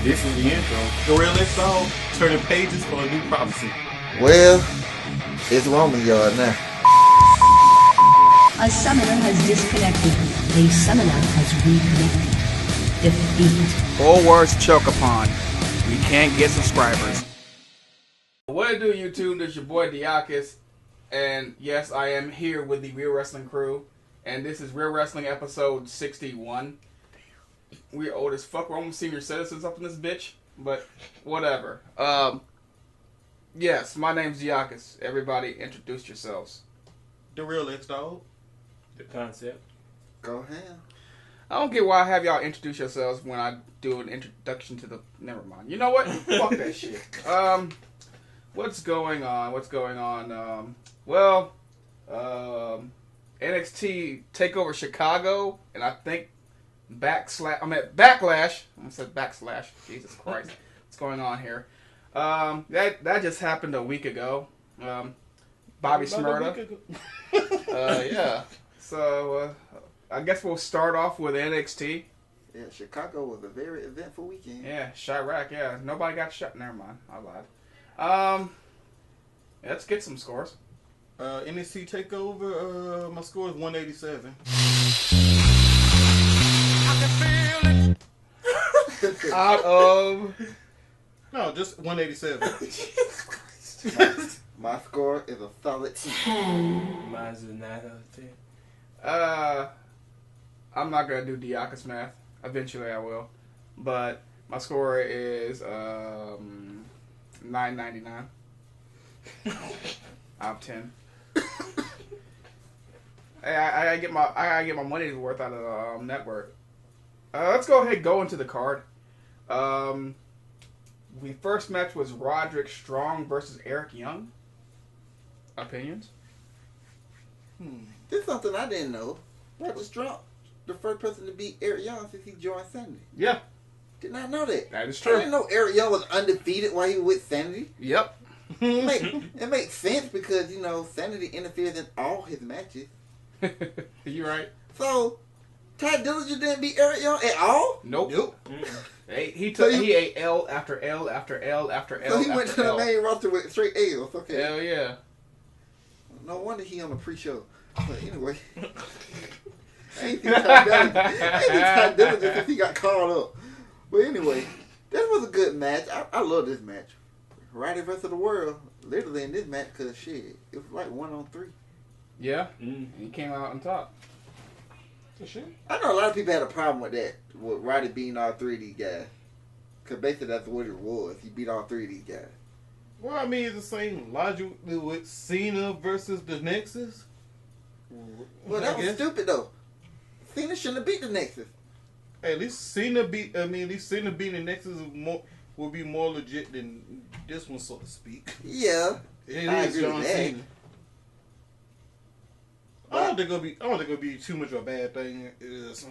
This is the intro. Gorilla Soul turning pages for a new prophecy. Well, it's Roman yard now. A summoner has disconnected. A summoner has reconnected. Defeat. 4 words choke upon. We can't get subscribers. What it do, YouTube? This is your boy Diakis. And yes, I am here with the Real Wrestling crew. And this is Real Wrestling episode 61. We're old as fuck. We're almost senior citizens up in this bitch. But whatever. Yes, my name's Diakis. Everybody introduce yourselves. The real X-Dog. The concept. Go ahead. I don't get why I have y'all introduce yourselves when I do an introduction to the... Never mind. You know what? Fuck that shit. What's going on? NXT TakeOver Chicago, and I think Backlash. I said backslash. Jesus Christ. What's going on here? That just happened a week ago. Bobby Shmurda. Yeah. So, I guess we'll start off with NXT. Yeah, Chicago was a very eventful weekend. Yeah, Chirac, yeah. Nobody got shot. Never mind. I lied. Let's get some scores. NXT TakeOver, my score is 187. Out of... No, just 187. My score is a solid 10. Mine's a 9 out of 10. I'm not gonna do Diakis math. Eventually I will. But my score is 9.99 out of 10. Hey, I get my money's worth out of the network. Let's go ahead and go into the card. The first match was Roderick Strong versus Eric Young. Opinions? This is something I didn't know. Roderick Strong, the first person to beat Eric Young since he joined Sanity. Yeah. Did not know that. That is I true. didn't know Eric Young was undefeated while he was with Sanity. Yep. It makes sense because, Sanity interferes in all his matches. You right. So, Ty Dillinger didn't beat Eric Young at all? Nope. Hey, he ate L after L after L after L. So he went to the L. main roster with straight L's. Okay. Hell yeah. No wonder he on the pre-show. But anyway. I ain't seen Ty Dillinger since he got called up. But anyway, that was a good match. I love this match. Roddy versus the world. Literally in this match, because shit, it was like 1-on-3. Yeah. He came out on top. Shit. I know a lot of people had a problem with that, with Roddy beating all three of these guys. Because basically that's what it was. He beat all three of these guys. Well, I mean, it's the same logic with Cena versus the Nexus. Well, that was stupid, though. Cena shouldn't have beat the Nexus. Hey, at least Cena beating the Nexus will be more legit than this one, so to speak. Yeah. It I is agree John with that. Cena. I don't think it'll be too much of a bad thing. It is.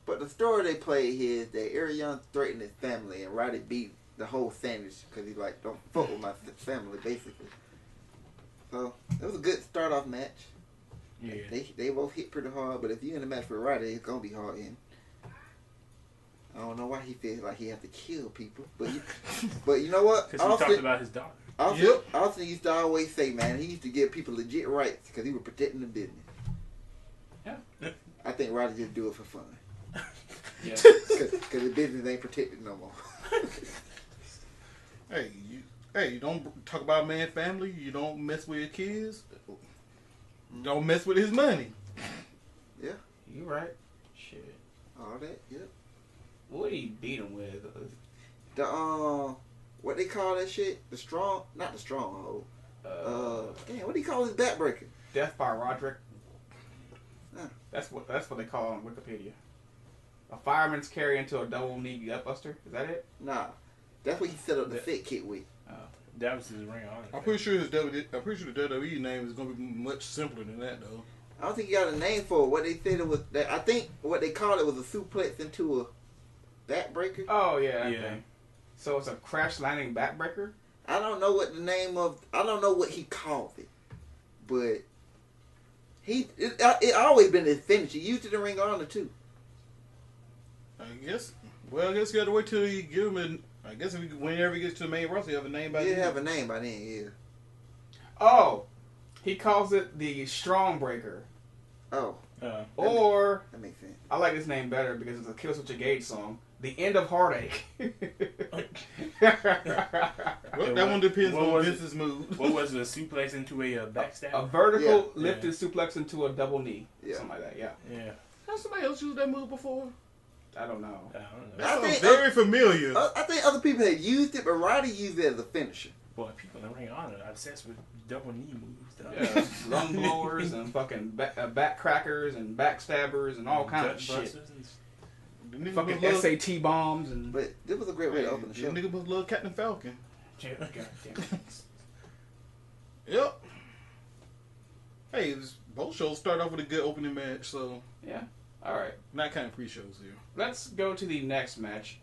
But the story they played here is that Eric Young threatened his family and Roddy beat the whole sandwich because he's like, don't fuck with my family, basically. So, it was a good start-off match. Yeah. They both hit pretty hard, but if you're in a match with Roddy, it's going to be hard in. I don't know why he feels like he has to kill people. But you know what? Because he talked about his daughter. Austin used to always say, man, he used to give people legit rights because he was protecting the business. Yeah. I think Roddy just do it for fun. Yeah. Because the business ain't protected no more. Hey, you don't talk about man's family. You don't mess with your kids. Don't mess with his money. Yeah. You right. Shit. All that, yeah. What did he beat him with? What they call that shit? Not the stronghold. Damn, what do you call his backbreaker? Death by Roderick. Huh. That's what they call it on Wikipedia. A fireman's carry into a double knee gutbuster. Is that it? Nah, that's what he set up the fit kit with. That was his ring honor. I'm pretty sure the WWE name is gonna be much simpler than that, though. I don't think he got a name for it. What they said it was. I think what they called it was a suplex into a backbreaker. Oh yeah. Yeah. So it's a crash landing backbreaker. I don't know what the name of. I don't know what he called it, but it always been his finish. He used it in Ring of Honor too. guess. Well, I guess you got to wait till you give him. I guess whenever he gets to the main roster, you have a name by then. Yeah, have a name by then. Yeah. Oh, he calls it the Strong Breaker. Oh, Or that makes sense. I like this name better because it's a Killswitch Engage song. The End of Heartache. Well, that one depends on Vince's mood. What was the suplex into a backstab? A vertical lifted suplex into a double knee. Yeah. Something like that, yeah. Yeah. Has somebody else used that move before? I don't know. I don't know. That I sounds think- very familiar. I think other people had used it, but Roddy used it as a finisher. Boy, people in Ring of Honor are obsessed with double knee moves. Though. Yeah, lung blowers and fucking back crackers and backstabbers and all kinds of Gut shit. busters and The nigga Fucking must love- SAT bombs and... But this was a great way to open the The show. nigga must love Captain Falcon. Yeah, goddamn. Yep. Hey, both shows start off with a good opening match, so Yeah. All right. not kind of pre-shows here. Let's go to the next match.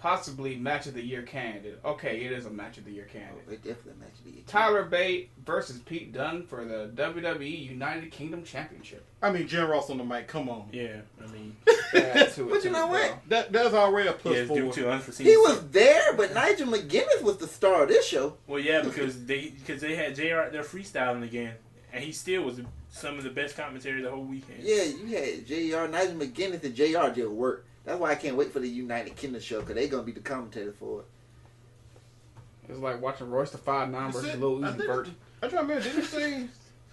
Possibly match of the year candidate. Okay, it is a match of the year Oh, candidate. they definitely matched the Tyler Bate versus Pete Dunne for the WWE United Kingdom Championship. I mean, Jen Ross on the mic. Come on. yeah, I mean, Add to it, But you too, know what? bro. That's already a plus yeah, due 4. to unforeseen. He was there, but Nigel McGuinness was the star of this show. Well, yeah, because they had JR out there freestyling again, and he still was some of the best commentary the whole weekend. Yeah, you had JR, Nigel McGuinness, and JR did work. That's why I can't wait for the United Kingdom show, because they're going to be the commentator for it. It's like watching Royce the 5'9" versus Lil Uzi Vert. I try to remember, didn't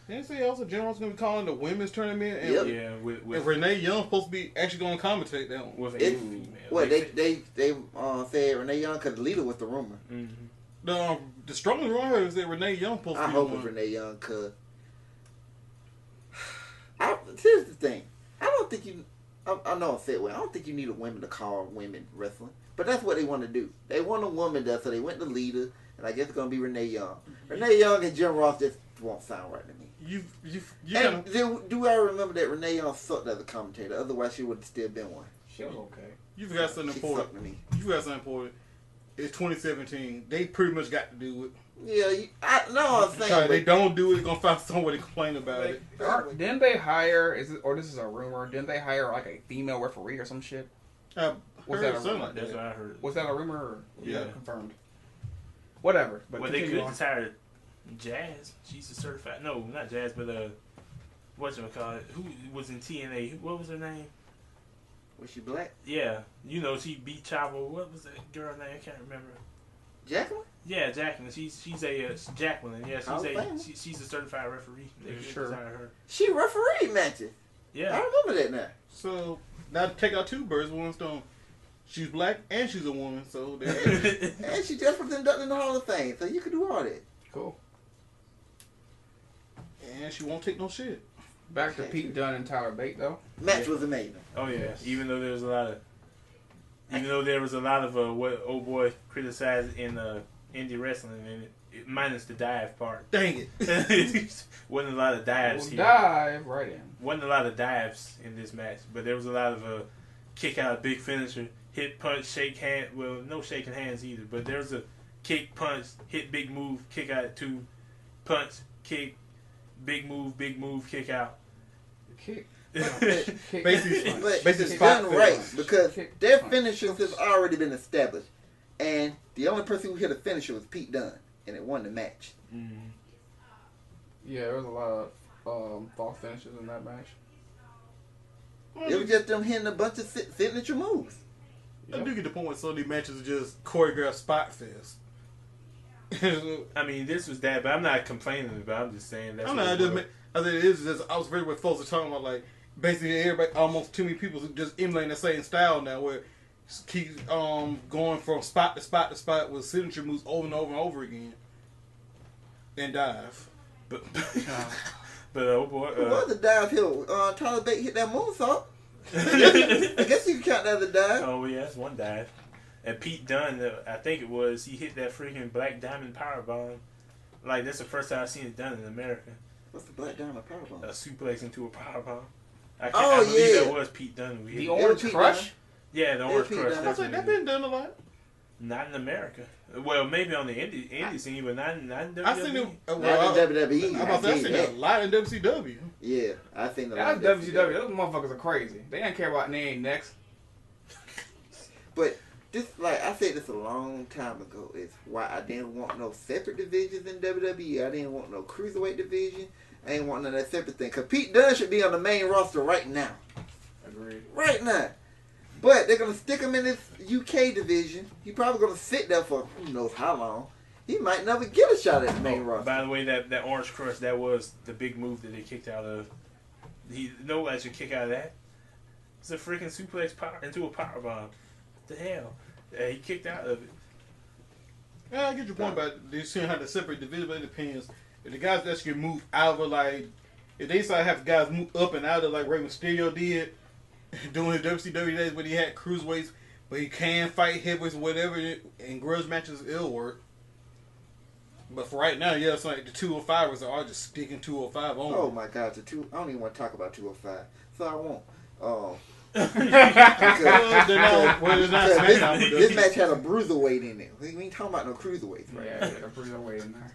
he say also Jen Ross going to be calling the women's tournament? And, Yep. Yeah, with and Renee Young supposed to be actually going to commentate that one. with It- a female. Well, they said Renee Young, because the leader was the rumor. Mm-hmm. The strongest one I heard is that Renee Young supposed to I be hope the it's one. Renee Young, because here's the thing. I don't think you... I know I said well. I don't think you need a woman to call women wrestling. But that's what they want to do. They want a woman there, so they went to leader, and I guess it's going to be Renee Young. Renee Young and Jim Ross just won't sound right to me. You And do I remember that Renee Young sucked as a commentator? Otherwise, she would have still been one. She was okay. you forgot something She important. sucked to me. You forgot something important. It's 2017. They pretty much got to do it. Yeah, I'm saying. If they don't do it, they're going to find somebody to complain about it. Didn't they hire, or this is a rumor, didn't they hire like a female referee or some shit? I Was heard that a something rumor? like That's that. what I heard. Was that a rumor or Yeah. confirmed? Whatever. But Well, they continue could on. just hire Jazz. She's a certified. No, not Jazz, but whatchamacallit? Who was in TNA? What was her name? Was she black? Yeah, you know she beat Chavo. What was that girl name? I can't remember. Jacqueline? Yeah, Jacqueline. She's a Jacqueline. Yeah, Hall of Fame. she's a certified referee. They could Sure. just hire her. She refereed matches. Yeah. I remember that now. So, now to take out two birds with one stone. She's black and she's a woman, so there. And she just was inducted in the Hall of Fame, so you could do all that. Cool. And she won't take no shit. Back to Pete Dunne and Tyler Bate, though. Match was amazing. Oh yeah. Even though there was a lot of what old boy criticized in indie wrestling, and minus the dive part. Dang it. Wasn't a lot of dives We'll here. dive right in. Wasn't a lot of dives in this match, but there was a lot of kick out, big finisher, hit, punch, shake hand. Well, no shaking hands either, but there was a kick, punch, hit, big move, kick out, two, punch, kick, big move, kick out. Kick. Basically, But basically it's spot done right finish. because Kick, their punch. finishers have already been established, and the only person who hit a finisher was Pete Dunne, and it won the match. Yeah, there was a lot of false finishes in that match. It was just them hitting a bunch of signature moves. I do get the point where some of these matches are just choreographed spot fest. I mean, this was that, but I'm not complaining about it. I'm just saying that's I'm what not. it was. I think it is just. I was ready with folks are talking about like basically everybody, almost too many people just emulating the same style now, where it keeps going from spot to spot to spot with signature moves over and over and over again, and dive. But oh boy, It was a dive hill. Tyler Bate hit that moonsault. I guess you can count that as a dive. oh yeah, that's one dive. And Pete Dunne, I think it was, he hit that freaking Black Diamond powerbomb. Like that's the first time I've seen it done in America. What's the Black Diamond powerbomb? A suplex into a powerbomb. I Oh, believe yeah. that was Pete Dunne. who hit The it. Orange Pete Crush? Dunne. Yeah, the Orange Pete Crush. Dunne. I That's was like, what that it been done a lot. Not in America. Well, maybe on the indie scene, but not in WWE. I seen it. Not Well, in WWE. I'm about to say, I seen it a lot in WCW. Yeah, I think That's WCW. Those motherfuckers are crazy. They don't care about name next. this, like I said this a long time ago, is why I didn't want no separate divisions in WWE. I didn't want no cruiserweight division. I ain't want none of that separate thing. Because Pete Dunne should be on the main roster right now. Agreed. Right now. But they're going to stick him in this UK division. He's probably going to sit there for who knows how long. He might never get a shot at the main roster. By the way, that Orange Crush, that was the big move that they kicked out of. Nobody should kick out of that. It's a freaking suplex into a powerbomb. What the hell? He kicked out of it. Yeah, I get your point about they seeing how the separate division, but it depends. If the guys that can move out of, like, if they start having guys move up and out of, like Rey Mysterio did during his WCW days when he had cruiserweights, but he can fight heavyweights or whatever, and grudge matches it'll work. But for right now, yeah, it's like the 205ers are all just sticking 205 on. Oh my God, I don't even want to talk about 205, so I won't. This match had a bruiserweight in it. We ain't talking about no cruiserweights, right? Yeah, a bruiserweight in there.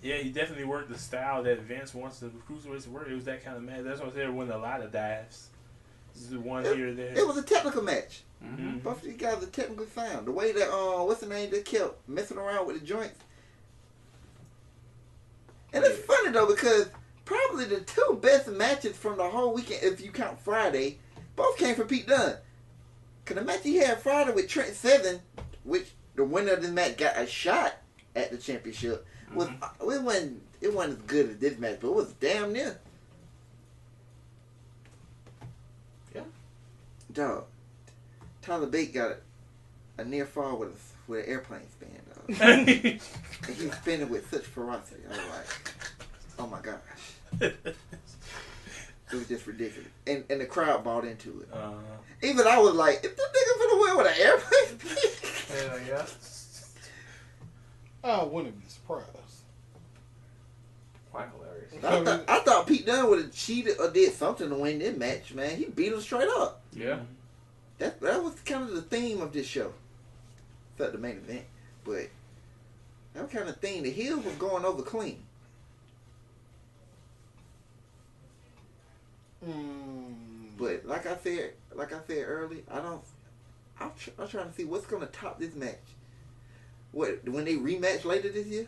Yeah, he definitely worked the style that Vince wants the cruiserweights to work. It was that kind of match. That's why I said it wasn't a lot of dives. This is one here and there. It was a technical match. Mm-hmm. Both of these guys are technically sound. The way that what's the name, they kept messing around with the joints. And it's funny though because probably the two best matches from the whole weekend, if you count Friday, both came from Pete Dunne. Cause the match he had Friday with Trent Seven, which the winner of this match got a shot at the championship, was it wasn't as good as this match, but it was damn near. Yeah. Dog, Tyler Bate got a near fall with an airplane span, dog. And he was spinning with such ferocity. I was like, oh my gosh. It was just ridiculous. And the crowd bought into it. Even I was like, if this nigga finna win with an airplane span? Hell yeah. I wouldn't be surprised. Quite hilarious. I thought Pete Dunne would have cheated or did something to win this match, man. He beat him straight up. Yeah. That was kind of the theme of this show. Except the main event. But that was kind of the theme. The heel was going over clean. But like I said early, I'm trying to see what's gonna top this match. What, when they rematch later this year?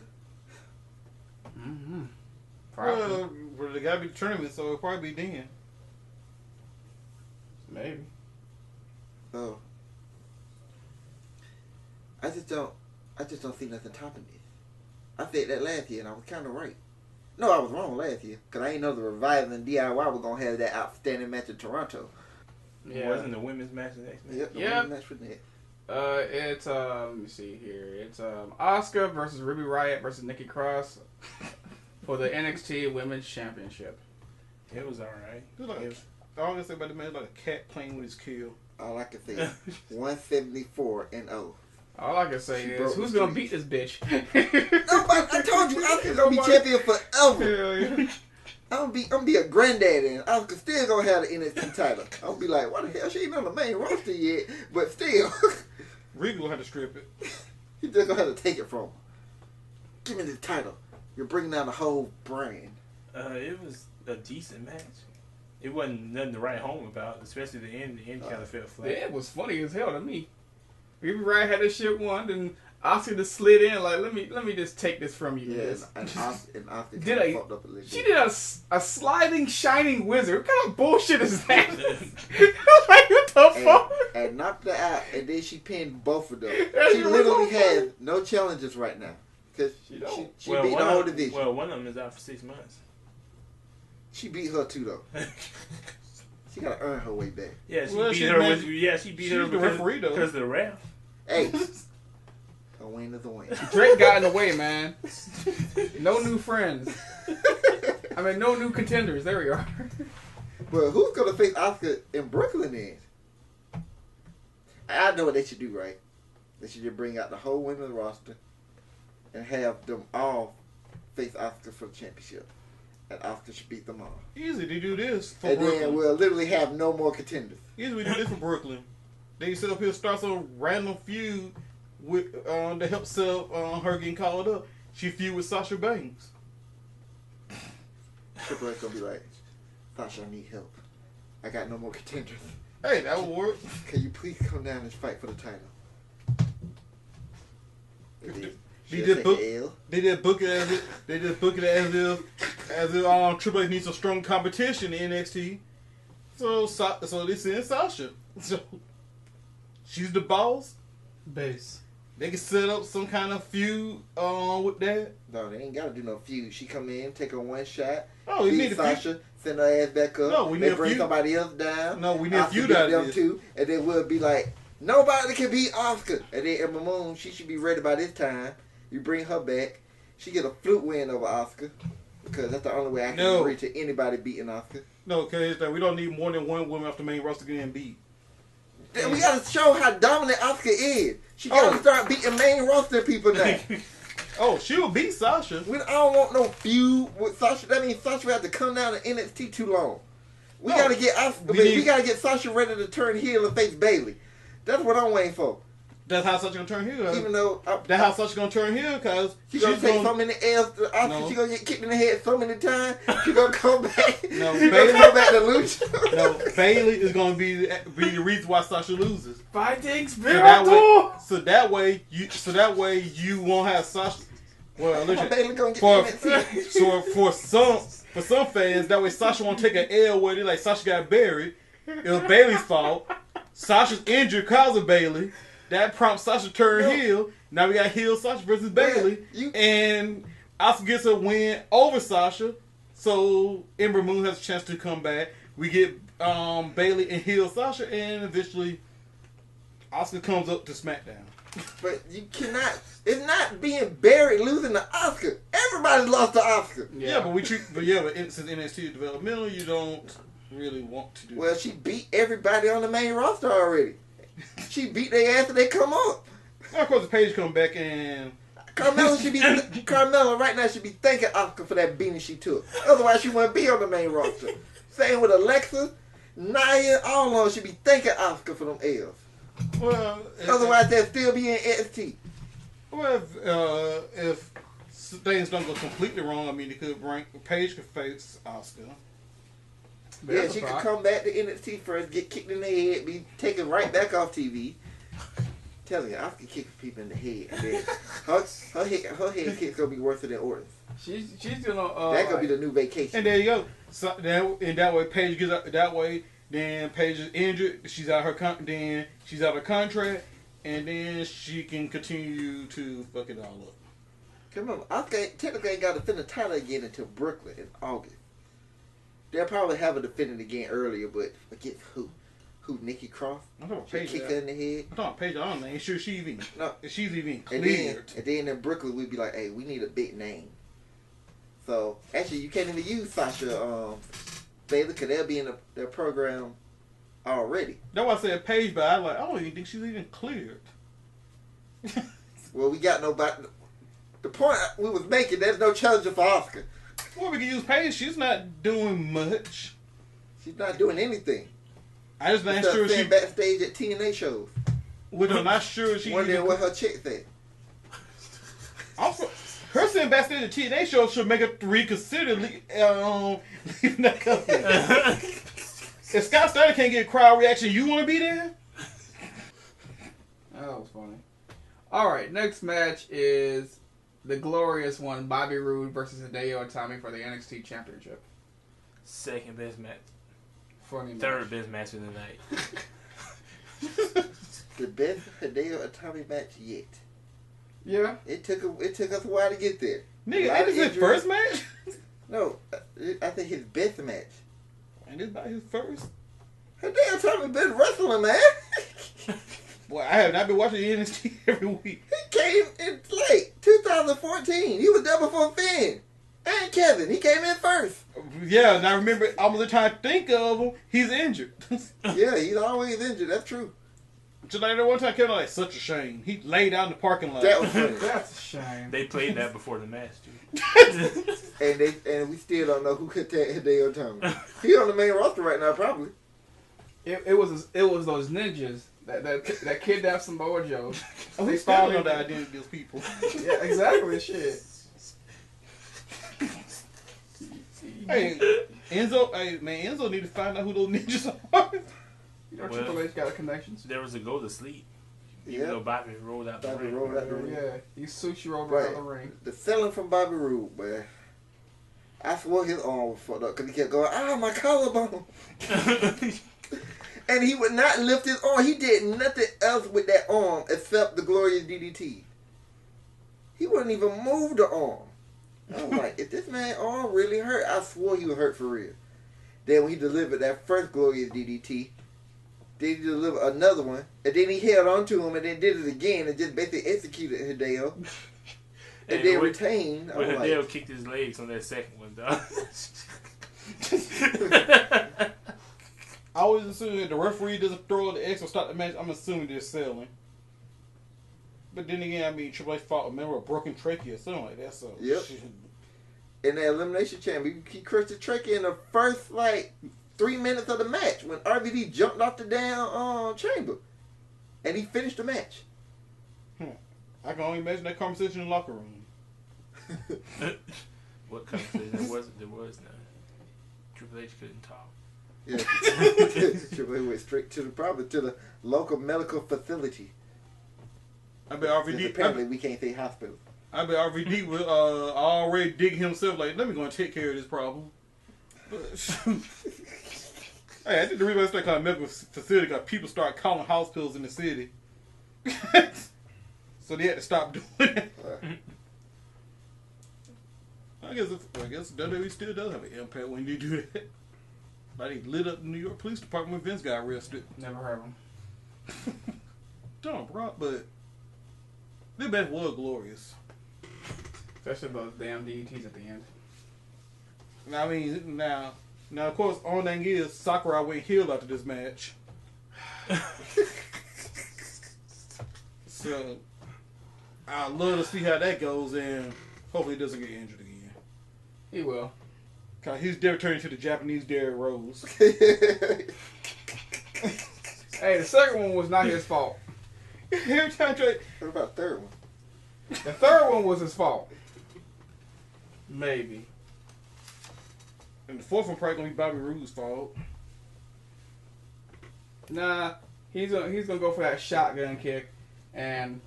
Mm-hmm. Probably. Well, they gotta be the tournament, so it'll probably be then. Maybe. So I just don't see nothing topping this. I said that last year and I was kinda right. No, I was wrong last year. Because I ain't know the Revival and DIY were going to have that outstanding match in Toronto. Yeah. Wasn't the women's match the next match? Yep, the women's match for that. It's let me see here. It's Asuka versus Ruby Riot versus Nikki Cross for the NXT Women's Championship. It was alright. All I can say about the man is like a cat playing with his kill. All I can say is 174-0. All I can say is, who's gonna beat this bitch? I told you, Asuka's gonna be champion forever. Hell yeah. I'm gonna be a granddaddy, and Asuka still gonna have the NXT title. I'm gonna be like, why the hell she ain't on the main roster yet? But still, Regal gonna have to strip it. He just gonna have to take it from him. Give me the title. You're bringing down the whole brand. It was a decent match. It wasn't nothing to write home about, especially the end. The end kind of felt flat. It was funny as hell to me. Ruby Riot had this shit won, then Asuka just slid in like, let me just take this from you. Yes, and Asuka did fucked up a little bit. She did a sliding shining wizard. What kind of bullshit is that? Like, what the fuck? And knocked her out, and then she pinned both of them. That She shit was literally so has no challenges right now because she beat the whole division. Well, one of them is out for 6 months. She beat her too though. She gotta earn her way back. Yeah, she beat her the referee though because of the ref. Hey, a win is a win. Drake got in the way, man. No new friends. I mean, no new contenders. There we are. But who's gonna face Asuka in Brooklyn then? I know what they should do, right? They should just bring out the whole women's roster and have them all face Asuka for the championship. And Asuka should beat them all. Easy to do this for and Brooklyn. Then we'll literally have no more contenders. Easy we do this for Brooklyn. They set up here, start some random feud with to help set up her getting called up. She feud with Sasha Banks. Triple H gonna be like, Sasha, I need help. I got no more contenders. Hey, that would work. Can you please come down and fight for the title? They just book it as if Triple H needs some strong competition in NXT. So they send Sasha. So she's the boss. Base. They can set up some kind of feud with that. No, they ain't gotta do no feud. She come in, take her one shot. Oh, we need a Sasha, feud. send her ass back up. No, we need a bring feud. somebody else down. No, we need a feud beat out of them this. too, and then we'll be like, nobody can beat Asuka. And then Emma Moon, she should be ready by this time. You bring her back. She get a fluke win over Asuka because that's the only way I can agree to anybody beating Asuka. No, because we don't need more than one woman off the main roster getting beat. We gotta show how dominant Asuka is. She gotta start beating main roster people now. Oh, she'll beat Sasha. I don't want no feud with Sasha. That means Sasha have to come down to NXT too long. We gotta get Asuka. We gotta get Sasha ready to turn heel and face Bayley. That's what I'm waiting for. That's how Sasha gonna turn heel. Even though that's how Sasha gonna turn heel because she's gonna take so many L's to Asuka. No. She gonna get kicked in the head so many times. She gonna come back. No, she gonna come back to lose. No, Bayley is gonna be the reason why Sasha loses. Fighting spirit. So that way you won't have Sasha. Well, listen, for some fans, that way Sasha won't take an L where they like Sasha got buried. It was Bayley's fault. Sasha's injured because of Bayley. That prompts Sasha to turn heel. Now we got heel Sasha versus Bayley. And Asuka gets a win over Sasha. So Ember Moon has a chance to come back. We get Bayley and heel Sasha. And eventually Asuka comes up to SmackDown. But you cannot. It's not being buried losing to Asuka. Everybody lost to Asuka. Yeah, but since NXT is developmental, you don't really want to do that. Well, she beat everybody on the main roster already. She beat their ass and they come up. Well, of course, the Paige come back and Carmella right now should be thanking Asuka for that beating she took. Otherwise, she wouldn't be on the main roster. Same with Alexa, Nia, all of them should be thanking Asuka for them L's. Well, otherwise they'll still be in NXT. Well, if things don't go completely wrong, I mean, it could Paige could face Asuka. Yeah, she could come back to NXT first, get kicked in the head, be taken right back off TV. Telling you, Asuka kicks people in the head, and then her head kick's gonna be worse than Orton's. She's gonna that gonna be the new vacation. And there you go. So that way Paige gets out. That way, then Paige is injured. She's out her she's out of contract, and then she can continue to fuck it all up. Remember, Asuka technically ain't got to defend the title again until Brooklyn in August. They'll probably have her defend it again earlier, but against who? Who? Nikki Cross? I'm talking Paige. Kick her in the head. I'm talking Paige. I don't know. Ain't sure she's even cleared. And then in Brooklyn, we'd be like, hey, we need a big name. So actually, you can't even use Sasha Bayley because they'll be in their program already. That's why I said Paige, but I don't even think she's even cleared. Well, we got nobody. The point we was making, there's no challenger for Asuka. Well, we can use Paige. She's not doing much. She's not doing anything. I just not sure she backstage at TNA shows. Well, I'm not sure she. Wondering what her chick said. Her sitting backstage at TNA shows should make her reconsider leaving that company. If Scott Steiner can't get crowd reaction, you want to be there? That was funny. All right, next match is the glorious one: Bobby Roode versus Hideo Itami for the NXT Championship. Second best match. Funny Third best match of the night. The best Hideo Itami match yet. Yeah. It took us a while to get there. Nigga, ain't this his first match? No, I think his best match. Ain't this about his first? Hideo Itami been wrestling, man. Boy, I have not been watching NXT every week. He came in late 2014. He was there before Finn and Kevin. He came in first. Yeah, and I remember almost trying to think of him. He's injured. Yeah, he's always injured. That's true. Just like that one time, Kevin like such a shame. He laid out in the parking lot. That was funny. That's a shame. They played that before the match, dude. and we still don't know who could take Hideo Itami. He on the main roster right now, probably. It was those ninjas that kidnapped some Joes. They still know the identity of those people. Yeah, exactly. Shit. Hey, Enzo need to find out who those ninjas are. You know, Triple H got connections. There was a go to sleep. Even Yeah. though Bobby rolled out the ring. rolled out the ring. Yeah, he sushi rolled right out the ring. The selling from Bobby Roode, man. I swore his arm was fucked up because he kept going, my collarbone. And he would not lift his arm. He did nothing else with that arm except the glorious DDT. He wouldn't even move the arm. I was like, if this man's arm really hurt, I swore he was hurt for real. Then when he delivered that first glorious DDT, then he delivered another one, and then he held on to him and then did it again and just basically executed Hideo. And then retained. But Hideo kicked his legs on that second one, dog. I always assume that the referee doesn't throw the X or stop the match. I'm assuming they're selling. But then again, I mean, Triple H fought a member of broken trachea or something like that. So yep. In the Elimination Chamber, he crushed the trachea in the first 3 minutes of the match when RVD jumped off the damn chamber, and he finished the match. I can only imagine that conversation in the locker room. What conversation? There was none. Triple H couldn't talk. Yeah, Triple H went straight to the local medical facility. I bet RVD. Apparently, we can't say hospital. I bet RVD was already digging himself like, let me go and take care of this problem. But, hey, I think the reason why it's called a medical facility because people start calling hospitals in the city. So they had to stop doing it. I guess WWE still does have an impact when you do that. Like they lit up the New York Police Department when Vince got arrested. Never heard of him. Don't bro, but their match was glorious. Especially those damn DDTs at the end. Now, I mean, now of course, only thing is Sakurai went heel after this match. So I'd love to see how that goes, and hopefully he doesn't get injured again. He will. Cause he's there turning to the Japanese Derrick Rose. Hey, the second one was not his fault. Every time What about the third one? The third one was his fault. Maybe. and the fourth one probably gonna be Bobby Roode's fault. Nah, he's gonna go for that shotgun kick, and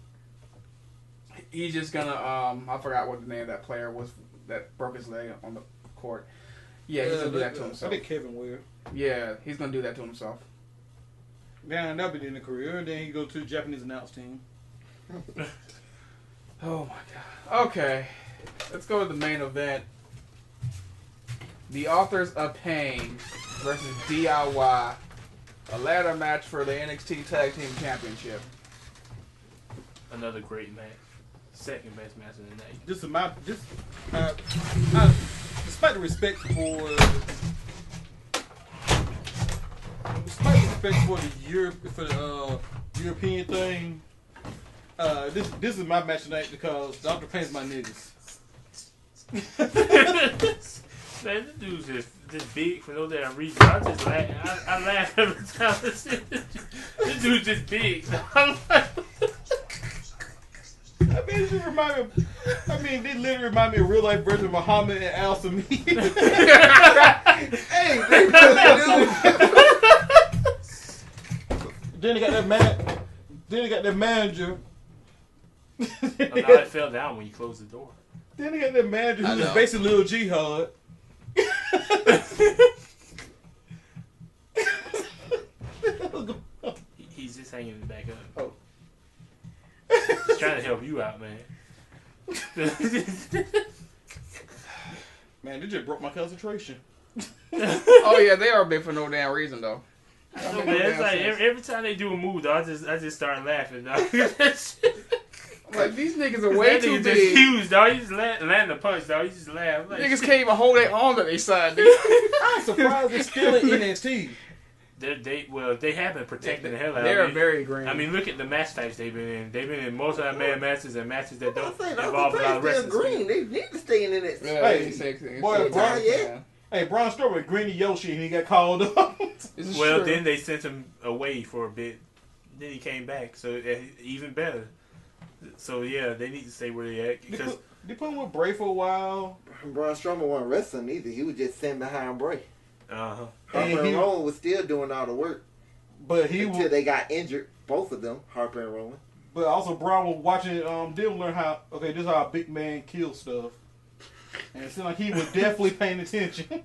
he's just gonna I forgot what the name of that player was that broke his leg on the court. Yeah, he's gonna do that to himself. I think Kevin Ware. Yeah, he's gonna do that to himself. Now that'll be the end of the career, and then he go to the Japanese announce team. Oh my god. Okay, let's go to the main event. The Authors of Pain versus DIY. A ladder match for the NXT Tag Team Championship. Another great match. Second best match of the night. Despite the respect for the European thing, this is my match tonight because Dr. Payne's my niggas. Man, this dude's just big for no damn reason. I just laugh. I laugh every time I see this. This dude's just big. I'm like, They literally remind me of real life version of Muhammad and Al Sami. Hey, Then they got that man. Then they got that manager. now it fell down when you closed the door. Then they got that manager who's basically Lil Jihad. He's just hanging it back up. Oh. He's trying to help you out, man. Man, they just broke my concentration. Oh yeah, they are big for no damn reason though. No, man, it's like every time they do a move, though, I just start laughing, dog. Like, these niggas are way too just big. huge, dog. You just land the punch, dog. You just laugh. Like, Niggas can't even hold their arms at their side. I'm surprised they're still in NXT. They have been protecting the hell out of They're me. very green. I mean, look at the match types they've been in. They've been in multi-man matches and matches that don't I'm saying, involve a lot of they're wrestling. green. They need to stay in it. Hey, boy, Hey, Braun Strowman with Greeny Yoshi and he got called up. Well, then they sent him away for a bit. Then he came back, so even better. So yeah, they need to stay where they at because they put him with Bray for a while. Braun Strowman wasn't wrestling either. He was just sitting behind Bray. uh-huh. Harper and Rowan was still doing all the work. But he until they got injured, both of them, Harper and Rowan. But also, Braun was watching them learn how. Okay, this is how a big man kills stuff, and it seemed like he was definitely paying attention. At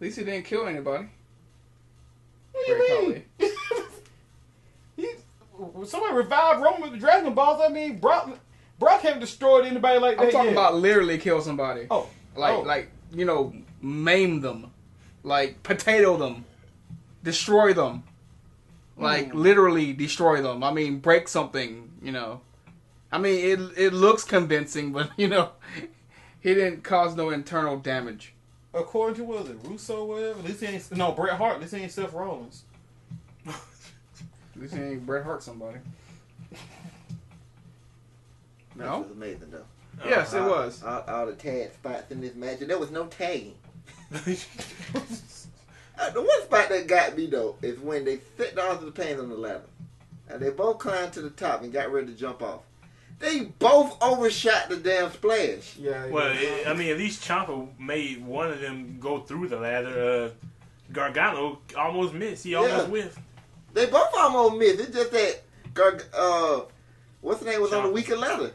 least he didn't kill anybody. What do you mean? Somebody revived Roman with the Dragon Balls. I mean, Brock haven't destroyed anybody like that. I'm talking yet. about literally kill somebody. Oh, like maim them, like potato them, destroy them, like literally destroy them. I mean, break something. I mean, it looks convincing, but he didn't cause no internal damage. According to what was it, Russo or whatever? At least he ain't Bret Hart. At least he ain't Seth Rollins. At least he ain't Bret Hart somebody. That No? was amazing though. Yes, it was. All the tag spots in this match, and there was no tagging. The one spot that got me though is when they set the Authors of Pain on the ladder, and they both climbed to the top and got ready to jump off. They both overshot the damn splash. Yeah. Well, at least Ciampa made one of them go through the ladder. Gargano almost missed. He almost whiffed. They both almost missed. It's just that what's the name was on the weaker ladder.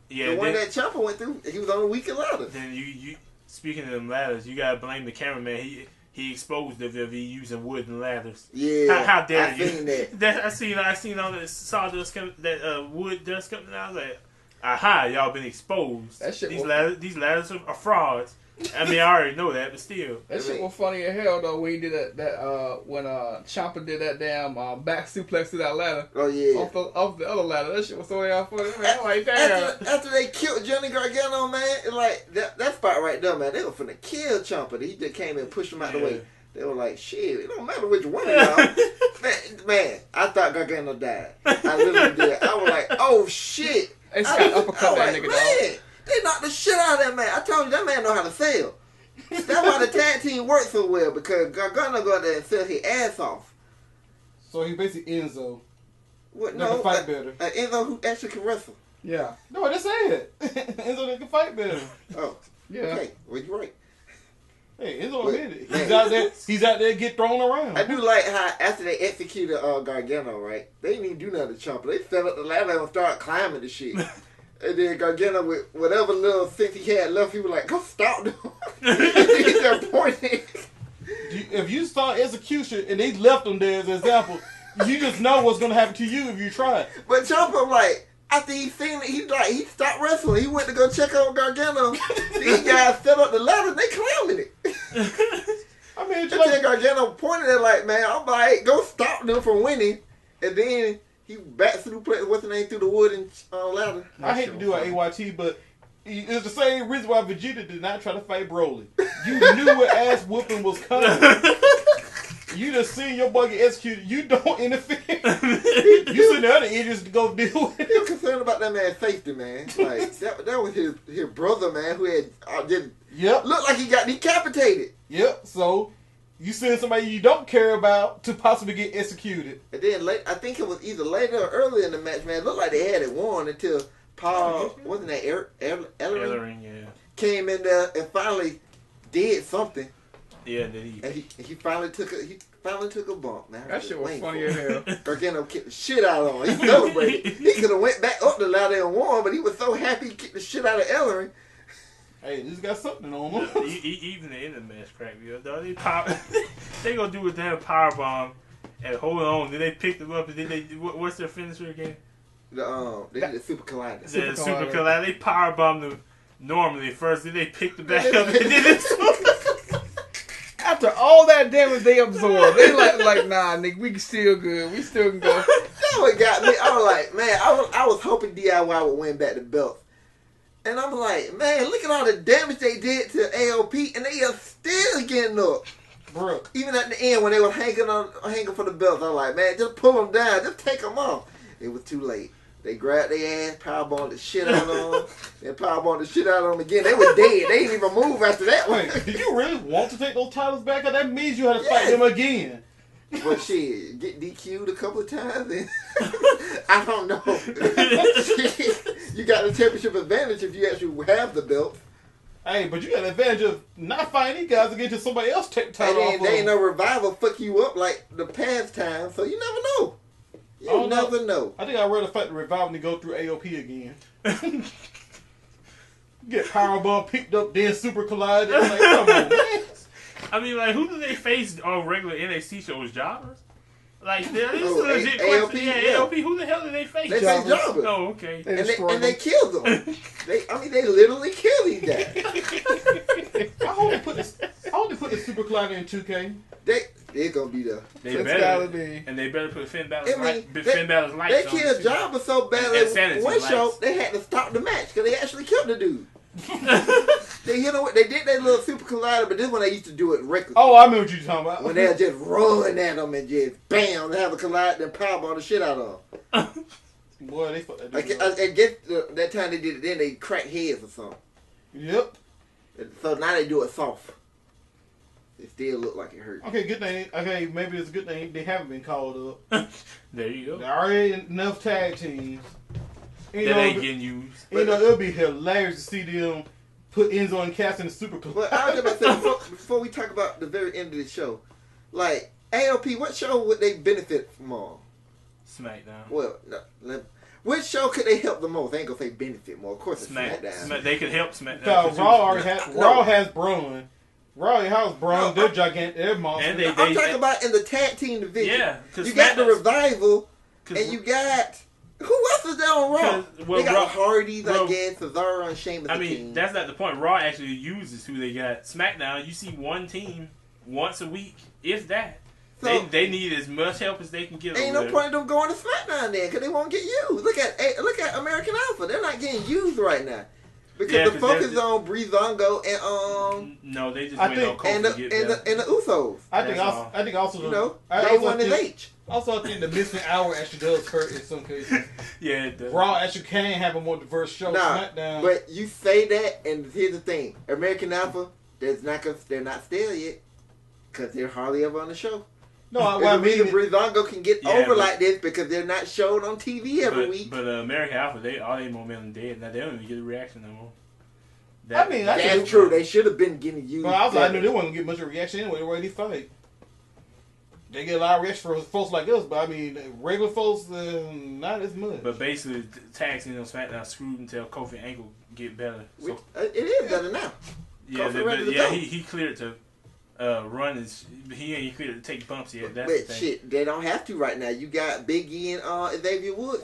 Yeah, the one that Ciampa went through, he was on the weaker ladder. Then you speaking of them ladders, you gotta blame the cameraman. He exposed WWE using wooden ladders. Yeah, how dare you? Seen that. I seen all that sawdust wood dust coming out. I was like, aha, y'all been exposed. That shit These ladders are frauds. I mean, I already know that, but still. That shit was funny as hell though when he did when Ciampa did that damn back suplex to that ladder. Oh yeah. Off the other ladder. That shit was so damn funny. Man, I'm like, damn. After they killed Johnny Gargano, man, it's like that spot right there, man, they were finna kill Ciampa. He just came and pushed him out the way. They were like, shit, it don't matter which one of y'all. man, I thought Gargano died. I literally did. I was like, oh shit. They just got uppercut that nigga, dog. They knocked the shit out of that man. I told you that man know how to sell. That's why the tag team works so well, because Gargano go out there and sell his ass off. So he basically Enzo. What? They can fight better. Enzo who actually can wrestle. Yeah. No, that's it. Enzo they can fight better. Oh. Yeah. Okay. Well, you're right. Hey, Enzo admitted it. He's out there get thrown around. I do like how after they executed Gargano, right? They didn't even do nothing to Ciampa. They fell up the ladder and started climbing the shit. And then Gargano, with whatever little sense he had left, he was like, go stop them. He's just pointing. If you saw execution and they left him there as an example, you just know what's going to happen to you if you try it. But Ciampa, like, after he seen it, he stopped wrestling. He went to go check out Gargano. These guys set up the ladder and they climbing it. I mean, and then Gargano pointed at like, man, I'm like, go stop them from winning. And then he back through what's the name, through the wood and ladder. I hate to do an AYT, but it's the same reason why Vegeta did not try to fight Broly. You knew what ass whooping was coming. You just seen your boy get executed. You don't interfere. You send the other idiots to go deal with it. He was concerned about that man's safety, man. Like that was his brother, man, who had just looked like he got decapitated. Yep. So you send somebody you don't care about to possibly get executed. And then I think it was either later or earlier in the match, man. It looked like they had it won until Paul, wasn't that Ellering? Yeah. Came in there and finally did something. Yeah, and then he finally took a bump, man. That shit was funny as hell. Gargano kicked the shit out of him. He celebrated. He could have went back up the ladder and won, but he was so happy he kicked the shit out of Ellering. Hey, this got something on him. Even the end of the match cracked me up. They gonna do a damn power bomb and hold on. Then they picked them up and then what's their finisher again? They did the Super Collider. The Super Collider. They power bombed them normally first. Then they picked them back up and then this. After all that damage they absorbed, they like nah, nigga, we still good. We still can go. That's what got me. I was like, man, I was hoping DIY would win back the belt. And I'm like, man, look at all the damage they did to AOP, and they are still getting up. Bro. Even at the end when they were hanging for the belts, I'm like, man, just pull them down, just take them off. It was too late. They grabbed their ass, powerbombed the shit out of them, and powerbombed the shit out of them again. They were dead. They didn't even move after that one. Wait, did you really want to take those titles back? That means you had to fight them again. But shit, get DQ'd a couple of times, and I don't know. You got the championship advantage if you actually have the belt. Hey, but you got the advantage of not finding these guys to get to somebody else take the title off. They ain't no revival fuck you up like the past time, so you never know. You never know. I think I'd rather fight the revival than go through AOP again. Get powerbomb picked up, then super collide. Like, come on, man. I mean, like, who do they face on regular NXT shows? Jobbers? Like, this is a Oh, legit AOP, question. Yeah, yeah. AOP, who the hell do they face? They face Jobbers. Oh, okay. And they killed them. They literally killed these guys. I hope they put the super collider in 2K. They're gonna be there. They It's better, gotta be. and they better put Finn Balor's lights. They on killed too. Jobber so bad And that sanity one show lights. they had to stop the match because they actually killed the dude. They hit him. They did that little super collider, but this one they used to do it recklessly. Oh, I remember what you're talking about. When they'll just run at them and just bam, they have a collide and powerball the shit out of them. Boy, they fucked that I dude up. guess that time they did it, then they cracked heads or something. Yep. So now they do it soft. It still look like it hurt. Okay, good thing. Okay, maybe it's a good thing they haven't been called up. There you go. There are already enough tag teams. You That know, ain't getting used. it'll be hilarious to see them put Enzo and Cass in the super collider. But I was about to say, before we talk about the very end of the show, like AOP, what show would they benefit from more? SmackDown. Well, which show could they help the most? I ain't gonna say benefit more. Of course, it's SmackDown. They could help SmackDown. Because Raw has Braun. Raw has Braun. They're gigantic. They're monsters. And I'm talking about in the tag team division. Yeah, you got the Revival, and you got who else is there on Raw? Well, they got Raw, Hardys, I guess, Cesaro and Sheamus. I mean, that's not the point. Raw actually uses who they got. SmackDown, you see one team once a week, if that. So, they need as much help as they can get. Ain't no point in them going to SmackDown then, because they won't get used. Look at American Alpha; they're not getting used right now because the focus is on Breezango and No, they just went on and the Usos. I think also you know they won his H. Also, I think the missing hour actually does hurt in some cases. Yeah, it does. Raw actually can have a more diverse show. SmackDown, but you say that, and here's the thing: American Alpha, they're not stale yet because they're hardly ever on the show. No, what I mean, Breezango can get over like this because they're not shown on TV every week. But American Alpha, all their momentum dead. Now they don't even get a reaction no more. That's true. They should have been getting used. Well, I knew they wasn't gonna get much of a reaction anyway. The way they fight, they get a lot of reaction for folks like us. But I mean, regular folks, not as much. But basically, the tag team on SmackDown screwed until Kofi ankle get better. So, it is better now. Yeah, he cleared to run. He ain't cleared to take bumps yet. That's the thing. Shit, they don't have to right now. You got Big E and Xavier Woods.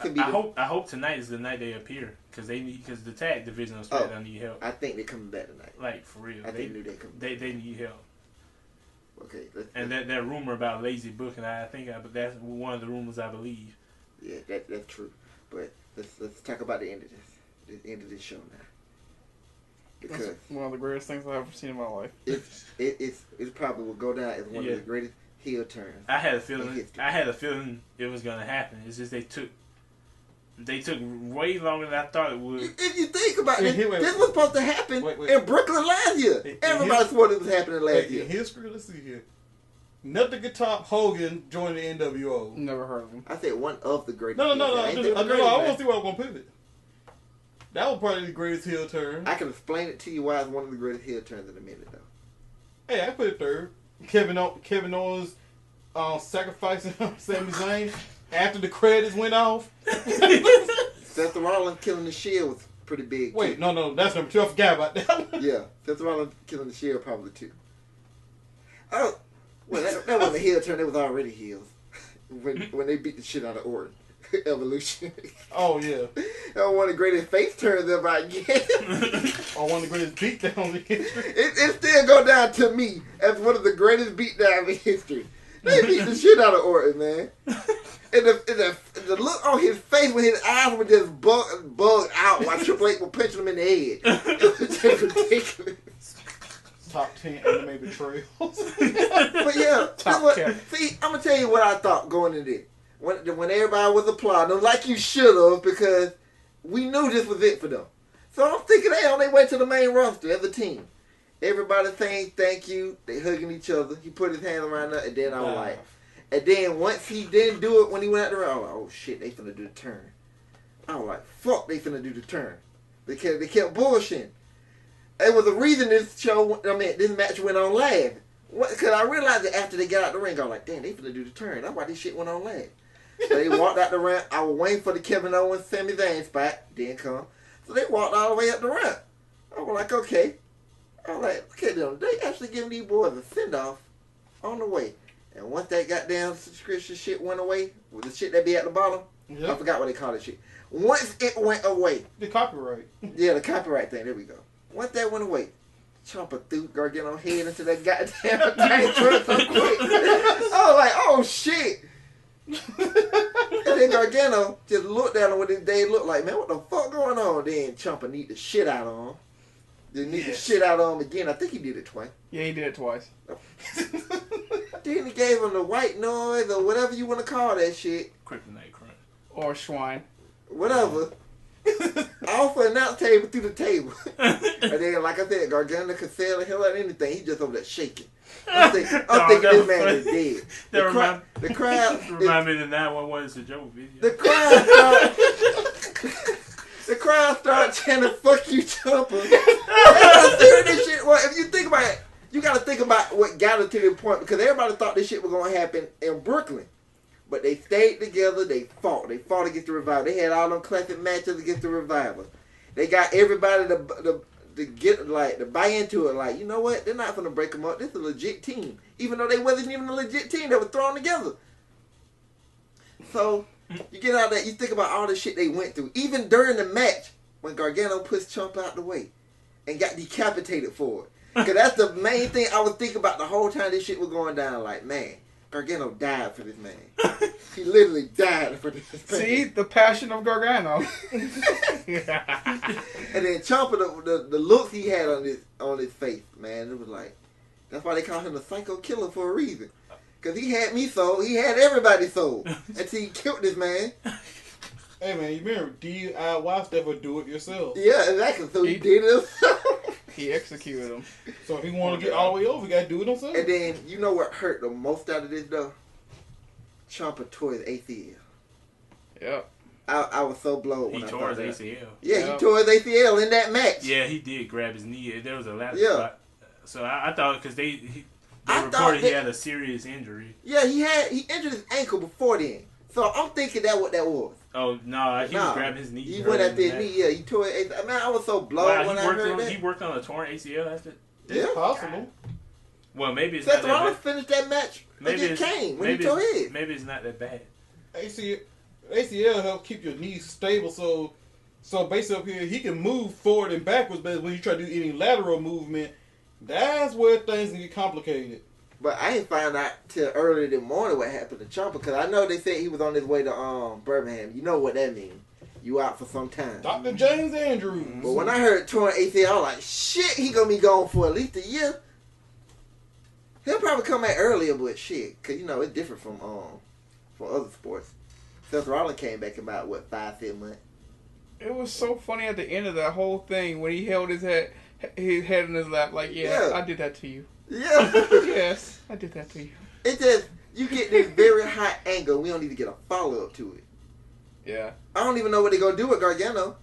I hope tonight is the night they appear because the tag division on SmackDown need help. I think they're coming back tonight. Like for real, they knew they coming. They need help. Okay, and that rumor about lazy booking, but that's one of the rumors I believe. Yeah, that's true. But let's talk about the end of this. The end of this show now. Because that's one of the greatest things I've ever seen in my life. It probably will go down as one of the greatest heel turns. I had a feeling it was gonna happen. It's just they took way longer than I thought it would. If you think about it, this was supposed to happen in Brooklyn last year. Everybody swore it was happening last year. In history, let's see here. Nothing could top Hogan joining the NWO. Never heard of him. I said one of the greatest. No. I want to see where I'm gonna pivot. That was probably the greatest heel turn. I can explain it to you why it's one of the greatest heel turns in a minute, though. Hey, I put it third. Kevin Owens sacrificing Sami Zayn after the credits went off. Seth Rollins killing the Shield was pretty big. Wait, no, that's number 2. I forgot about that one. Yeah, Seth Rollins killing the Shield probably too. Oh, well, that wasn't a heel turn. It was already heels when they beat the shit out of Orton. Evolution. Oh yeah. That was one of the greatest face turns ever, I guess. Or one of the greatest beatdowns in history. It still go down to me as one of the greatest beatdowns in history. They beat the shit out of Orton, man. And the look on his face when his eyes were just bugged out while Triple H was punching him in the head. It was just ridiculous. Top 10 anime betrayals. But yeah, see, I'm gonna tell you what I thought going into this. When everybody was applauding, like you should have, because we knew this was it for them. So I'm thinking they on their way to the main roster as a team. Everybody saying thank you, they hugging each other. He put his hand around her, and then I was like, and then once he didn't do it when he went out the ring, I was like, oh shit, they finna do the turn. I was like, fuck, they finna do the turn. They kept bullshitting. It was a reason this match went on last. Because I realized that after they got out the ring, I was like, damn, they finna do the turn. That's why this shit went on last. So they walked out the ramp. I was waiting for the Kevin Owens, Sami Zayn spot. Didn't come. So they walked all the way up the ramp. I was like, okay. I was like, look at them. They actually giving these boys a send-off on the way. And once that goddamn subscription shit went away, with the shit that be at the bottom, I forgot what they call it shit. Once it went away. The copyright. Yeah, the copyright thing. There we go. Once that went away, Ciampa threw Gargano head into that goddamn tank truck so quick. I was like, oh shit. And then Gargano just looked at him with his day looked like, man, what the fuck going on? Then Ciampa need the shit out of him. Then need the shit out of him again. I think he did it twice. Yeah, he did it twice. Then he gave him the white noise or whatever you want to call that shit. Kryptonite crunch. Or Schwein. Whatever. Off the announce table through the table. And then, like I said, Gargano could sell the hell out of anything. He just over there shaking. I'm thinking this man is dead. The crowd remind me of the 911 is a joke video. The crowd started chanting, fuck you, Ciampa. This shit, well, if you think about it, you got to think about what got it to the point, because everybody thought this shit was going to happen in Brooklyn. But they stayed together. They fought. They fought against the Revival. They had all them classic matches against the Revival. They got everybody to buy into it. Like, you know what? They're not going to break them up. This is a legit team. Even though they wasn't even a legit team. They were thrown together. So, you get out of that. You think about all the shit they went through. Even during the match, when Gargano pushed Ciampa out the way and got decapitated for it. Because that's the main thing I was thinking about the whole time this shit was going down. Like, man. Gargano died for this man. He literally died for this man. See? The passion of Gargano. And then Ciampa, the look he had on his face, man, it was like, that's why they call him the psycho killer for a reason. Because he had me sold. He had everybody sold. Until he killed this man. Hey, man, you remember DIY stuff or do it yourself. Yeah, exactly. So he did it himself. He executed him. So if he want to get all the way over, he got to do it himself. And then, you know what hurt the most out of this, though? Ciampa tore his ACL. Yep. I was so blown when he I tore saw his that. ACL. Yeah, he tore his ACL in that match. Yeah, he did grab his knee. There was a ladder spot. So I thought, because they I reported he had a serious injury. Yeah, he injured his ankle before then. So I'm thinking that what that was. Oh, no, he was grabbing his knee. He went at his knee, yeah. He tore it. I mean, I was so blown when I heard that. He worked on a torn ACL after. It's possible. Well, maybe it's Seth not Rollins that bad. finished that match against Kane when he tore his. Maybe it's not that bad. ACL help keep your knees stable, so basically up here he can move forward and backwards, but when you try to do any lateral movement, that's where things can get complicated. But I didn't find out till early in the morning what happened to Ciampa, because I know they said he was on his way to Birmingham. You know what that means. You out for some time. Dr. James Andrews. But when I heard torn ACL, I was like, shit, he gonna be gone for at least a year. He'll probably come back earlier, but shit, because, you know, it's different from other sports. Seth Rollins came back about, 5-6 months. It was so funny at the end of that whole thing when he held his head in his lap, like, yeah. I did that to you. Yeah. Yes, I did that to you. It just, you get this very high angle. We don't need to get a follow-up to it. Yeah. I don't even know what they're going to do with Gargano.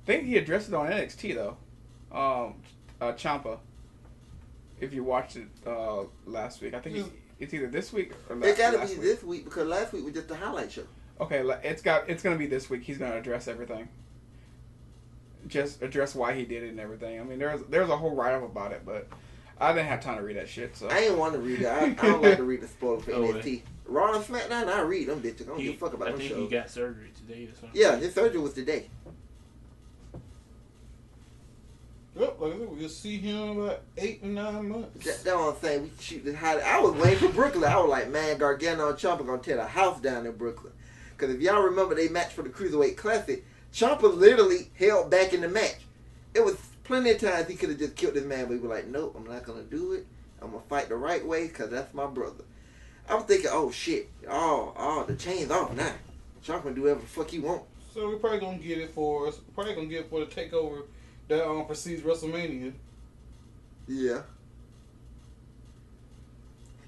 I think he addressed it on NXT, though. Ciampa. If you watched it last week. I think it's either this week or last week. It got to be this week, because last week was just a highlight show. Okay, it's going to be this week. He's going to address everything. Just address why he did it and everything. I mean, there's a whole write-up about it, but I didn't have time to read that shit. So I didn't want to read it. I don't like to read the spoilers for NXT. Raw and SmackDown, I read them bitches. I don't give a fuck about them shows. I think he got surgery today or something. Yeah, his surgery was today. Yep, like I said, we'll see him in about 8 or 9 months. That's what I'm saying. We shoot this high. I was waiting for Brooklyn. I was like, man, Gargano and Ciampa gonna tear the house down in Brooklyn. Because if y'all remember they match for the Cruiserweight Classic, Ciampa literally held back in the match. It was plenty of times he could have just killed this man, but he was like, nope, I'm not gonna do it. I'm gonna fight the right way because that's my brother. I'm thinking, oh shit, the chain's off now. Ciampa can do whatever the fuck he want. So we're probably gonna get it for us. Probably gonna get it for the takeover that precedes WrestleMania. Yeah.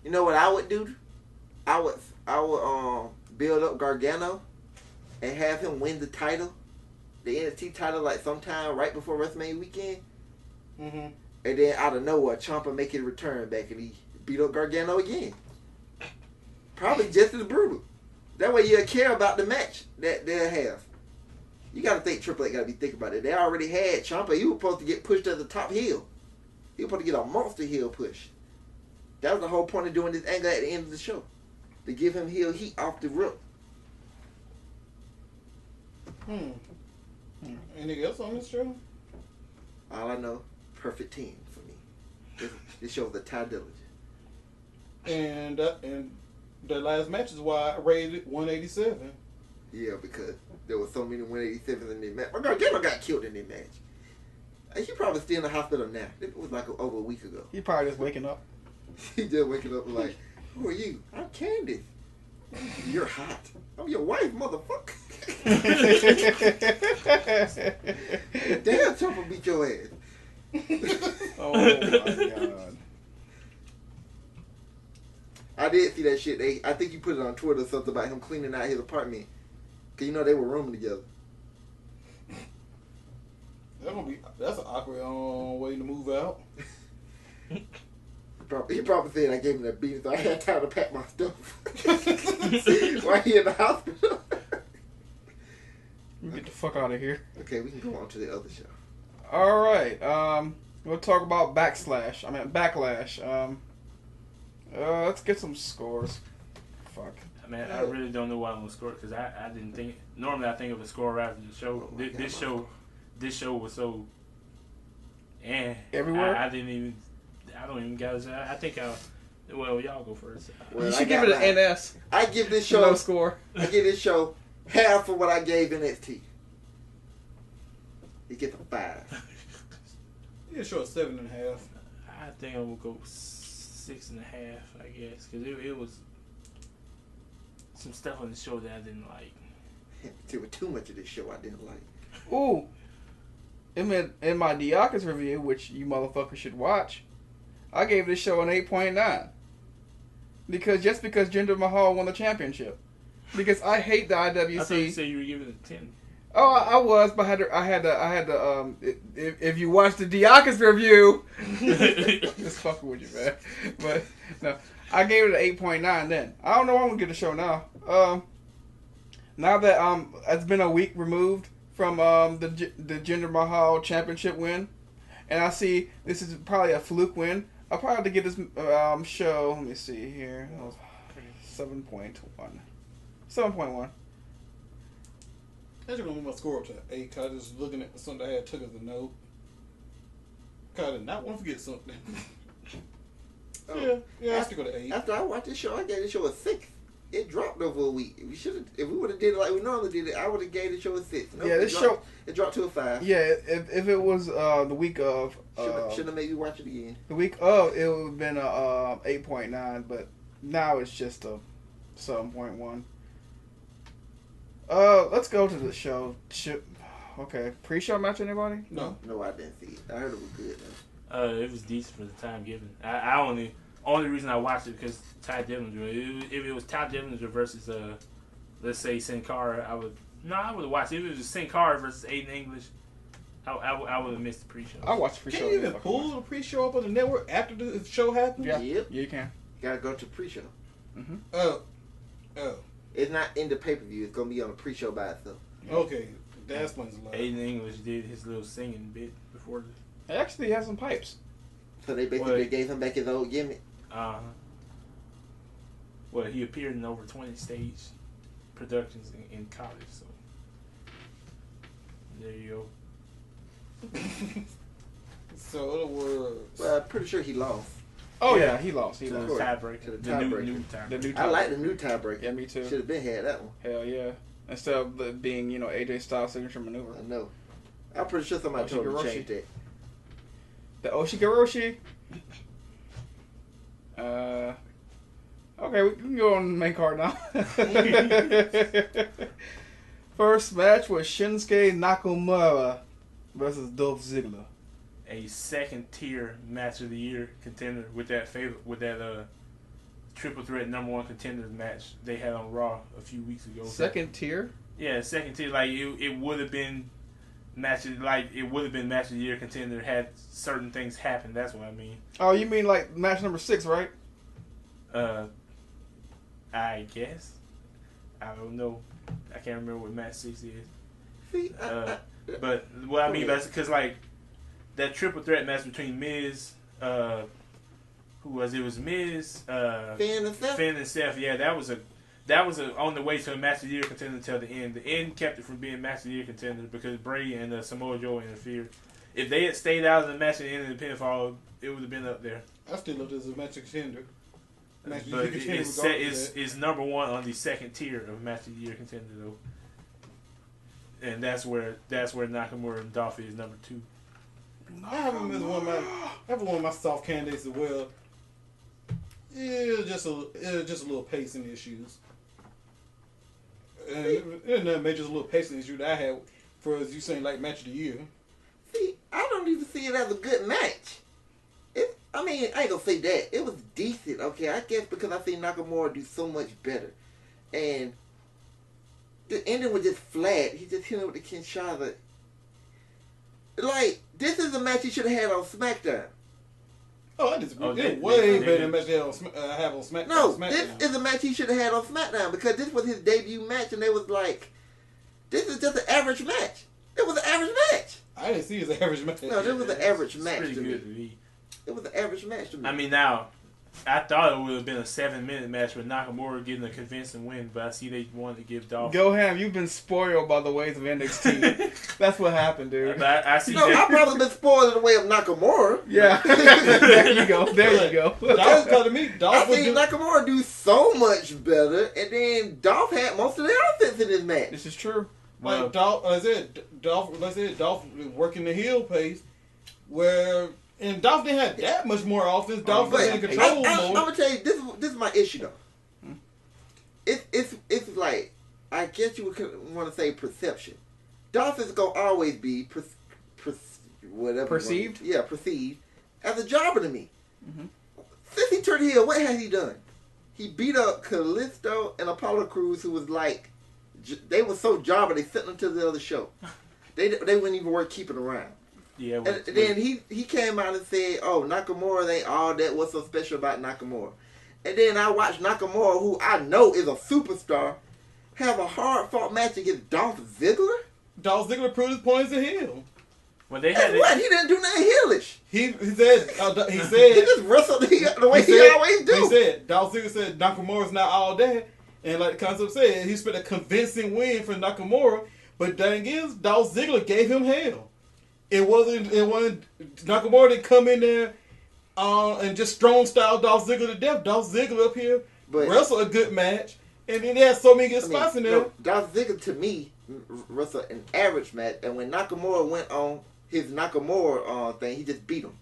You know what I would do? I would build up Gargano and have him win the title the NXT title like sometime right before WrestleMania weekend. Mm-hmm. And then out of nowhere, Ciampa make his return back and he beat up Gargano again. Probably just as brutal. That way you'll care about the match that they'll have. You got to think Triple H got to be thinking about it. They already had Ciampa. He was supposed to get pushed to the top heel. He was supposed to get a monster heel push. That was the whole point of doing this angle at the end of the show. To give him heel heat off the rip. Anything else on this show? All I know, perfect 10 for me. This show was a Ty Dillinger. And the last match is why I rated 187. Yeah, because there were so many 187s in this match. My Gargano got killed in this match. He probably still in the hospital now. It was like over a week ago. He probably just waking up. He just waking up like, who are you? I'm Candace. You're hot. I'm your wife, motherfucker. Damn, Trump beat your ass. Oh my god. I did see that shit. I think you put it on Twitter or something about him cleaning out his apartment. Cause you know they were rooming together. That's an awkward way to move out. He probably said I gave him that beating, so I had time to pack my stuff. While he in the hospital. Get the fuck out of here. Okay, we can go on to the other show. All right. We'll talk about Backlash. Let's get some scores. Fuck. I mean, I really don't know why I'm gonna score because I didn't think. Normally, I think of a score after the show. This show was so. Everywhere. I don't even guys. I think well, y'all go first. Well, you should give it an NS. I give this show no score. I give this show half of what I gave NXT. It gets a 5. Yeah, sure, 7.5. I think I'm gonna go 6.5. I guess because it was some stuff on the show that I didn't like. There was too much of this show I didn't like. Ooh. In my Diakis review, which you motherfuckers should watch, I gave this show an 8.9. Because Jinder Mahal won the championship. Because I hate the IWC. I thought you said you were giving it a 10. Oh, I was, but I had to. If you watch the Diakis review, just fucking with you, man. But no, I gave it an 8.9 then. I don't know why I'm gonna get the show now. Now that it's been a week removed from the Jinder Mahal championship win, and I see this is probably a fluke win. I'll probably have to get this show. Let me see here. 7.1. 7.1. I just gonna move my score up to 8 because I was just looking at something I had took as a note. Cause I did not want to forget something. Yeah, I have to go to 8. After I watched this show, I gave this show a 6. It dropped over a week. If we would have did it like we normally did it, I would have gave the show a 6. Nope, Yeah, this show it dropped to a 5. Yeah, if it was the week of Should have made you watch it again. the week of, it would have been a 8.9, but now it's just a 7.1. Let's go to the show. Okay, pre-show match, anybody? No, I didn't see it. I heard it was good though. It was decent for the time given. I only reason I watched it because Ty Dillinger. If it was Ty Dillinger versus let's say Sin Cara, I would have watched it. If it was Sin Cara versus Aiden English, I would have missed the pre-show. I watched the pre-show. can you even pull the pre-show up on the network after the show happened? Yeah, Yep. you can. Gotta go to pre-show. Mm-hmm. Oh. It's not in the pay-per-view. It's gonna be on a pre-show by itself. Okay, that explains a lot. Aiden English did his little singing bit before. It actually has some pipes. So they basically gave him back his old gimmick. Well, he appeared in over 20 stage productions in college, so there you go. So, in other words, Well, I'm pretty sure he lost. Oh yeah, he lost. He To lost. the tiebreaker. The tiebreaker. New tiebreaker. The new I like the new tiebreaker. Yeah, me too. Should have been had that one. Hell yeah. Instead of it being, AJ Styles' signature maneuver. I know. I'm pretty sure somebody told him to change that. The Oshigoroshi. Okay, we can go on the main card now. First match was Shinsuke Nakamura versus Dolph Ziggler. A second tier match of the year contender with that triple threat #1 contenders match they had on Raw a few weeks ago. Second tier? Yeah, second tier. Like it would have been match like it would have been match of the year contender had certain things happened. That's what I mean. Oh, you mean like match number 6, right? I guess. I don't know. I can't remember what match 6 is. See, But what I mean by because like that triple threat match between Miz, who was it? It was Miz, Finn and Seth. Yeah, that was on the way to a match of the year contender until the end. The end kept it from being match of the year contender because Bray and Samoa Joe interfered. If they had stayed out of the match at the end of the pinfall, it would have been up there. I still look as a match contender. But it's number 1 on the second tier of match of the year contender though. And that's where Nakamura and Dolph is number 2. I have him as one of my soft candidates as well. Yeah, just a little pacing issues. And that major little pacing issue that I had for, as you saying, like match of the year. See, I don't even see it as a good match. I mean, I ain't gonna say that. It was decent, okay? I guess because I see Nakamura do so much better. And the ending was just flat. He just hit him with the Kinshasa. Like, this is a match he should have had on SmackDown. Oh, I disagree. It's way better than the match they have on SmackDown. No, this is a match he should have had on SmackDown because this was his debut match and they was like, this is just an average match. It was an average match. I didn't see it as an average match. No, this was an average match to me. To me. It was an average match to me. I mean, now, I thought it would have been a 7-minute match with Nakamura getting a convincing win, but I see they wanted to give Dolph. Go ham, you've been spoiled by the ways of NXT. That's what happened, dude. But I see I've probably been spoiled in the way of Nakamura. Yeah. There you go. Dolph got to me. I seen Nakamura do so much better, and then Dolph had most of the offense in this match. This is true. Like Dolph working the heel pace, and Dolph didn't have that much more offense. Dolph was in control more. I'm gonna tell you, this is my issue though. It's like, I guess you would want to say perception. Dolph is gonna always be perceived. Perceived as a jobber to me. Mm-hmm. Since he turned heel, what has he done? He beat up Kalisto and Apollo Crews, who was like, they were so jobber they sent them to the other show. They wouldn't even worth keeping around. Yeah. And then he came out and said, "Oh, Nakamura ain't all that. What's so special about Nakamura?" And then I watched Nakamura, who I know is a superstar, have a hard-fought match against Dolph Ziggler. Dolph Ziggler proved his point as a heel. When they had what? He didn't do nothing heelish. He said he just wrestled the way he always do. He said Dolph Ziggler said Nakamura's not all that, and like the concept said, he spent a convincing win for Nakamura. But the thing is, Dolph Ziggler gave him hell. It wasn't Nakamura didn't come in there and just strong style Dolph Ziggler to death. Dolph Ziggler up here wrestled a good match, and then they had so many good spots in there. No, Dolph Ziggler to me wrestled an average match, and when Nakamura went on his Nakamura thing, he just beat him.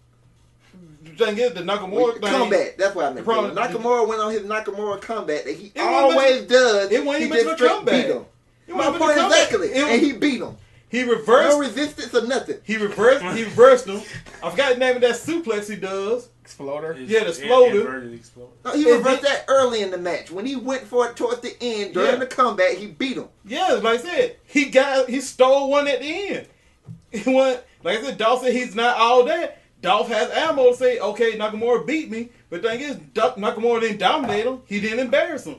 The thing is, the Nakamura thing, comeback. That's what I meant. Nakamura went on his Nakamura comeback that he always does. It wasn't even a comeback. Beat him. My point exactly, and he beat him. He reversed. No resistance or nothing. He reversed him. I forgot the name of that suplex he does. Exploder. Yeah, the exploder. No, he reversed that early in the match. When he went for it towards the end, during the comeback, he beat him. Yeah, like I said, he stole one at the end. He went, like I said, Dolph said he's not all that. Dolph has ammo to say, okay, Nakamura beat me. But the thing is, Nakamura didn't dominate him. He didn't embarrass him.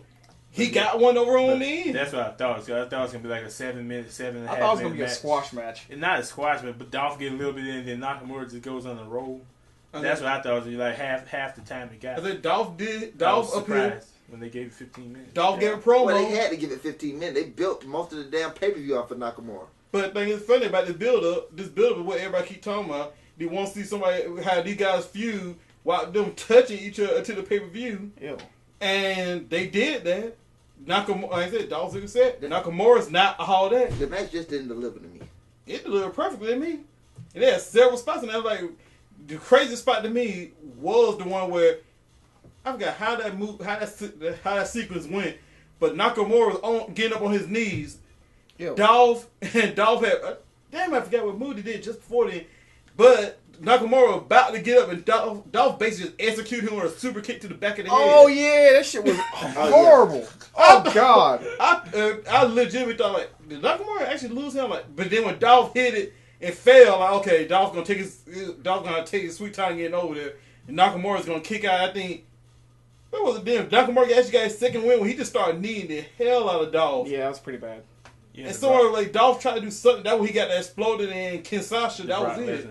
He got one over on the end. That's what I thought. I thought it was going to be like a 7-minute, 7.5 I thought it was going to be a squash match. And not a squash, but Dolph get a little bit in, and then Nakamura just goes on the roll. That's what I thought. It was like half the time he got. I said Dolph up here when they gave it 15 minutes. Dolph gave a promo. Well, they had to give it 15 minutes. They built most of the damn pay-per-view off of Nakamura. But the thing is funny about this build-up is what everybody keep talking about. They want to see somebody, how these guys feud while them touching each other to the pay-per-view. Ew. And they did that. Nakamura, like I said, Dolph Ziggler said, Nakamura's not all that. The match just didn't deliver to me. It delivered perfectly to me. And they had several spots, and I was like, the craziest spot to me was the one where I forgot how that sequence went, but Nakamura was getting up on his knees. Ew. Dolph had damn, I forgot what move he did just before then, but Nakamura was about to get up, and Dolph basically just executed him with a super kick to the back of the head. Oh yeah, that shit was horrible. Oh god. I legitimately thought, like, did Nakamura actually lose him? Like, but then when Dolph hit it, it failed. Like, okay, Dolph's gonna take his sweet time getting over there, and Nakamura's gonna kick out. I think what was it then? Nakamura actually got his second win when he just started kneeing the hell out of Dolph. Yeah, that was pretty bad. Yeah, and sort of like Dolph tried to do something. That when he got that exploded in Kinshasa. That was it.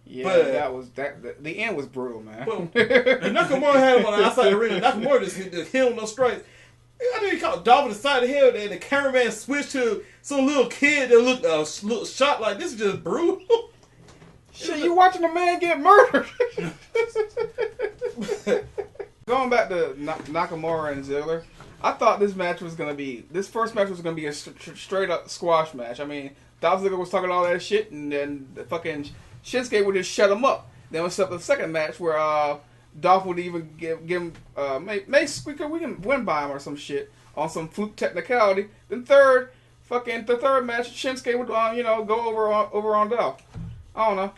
Yeah, but, that was that. The end was brutal, man. But, and Nakamura had him on the outside the ring. Nakamura just hit him no strikes. I think he caught Dolph on the side of the head, and the cameraman switched to some little kid that looked shot like this is just brutal. Shit, you watching a man get murdered? Going back to Nakamura and Ziggler, I thought this first match was gonna be a straight up squash match. I mean, Dolph Ziggler was talking all that shit, and then the fucking Shinsuke would just shut him up. Then we set up the second match where Dolph would even give him we can win by him or some shit on some fluke technicality. Then the third match, Shinsuke would go over on Dolph. I don't know.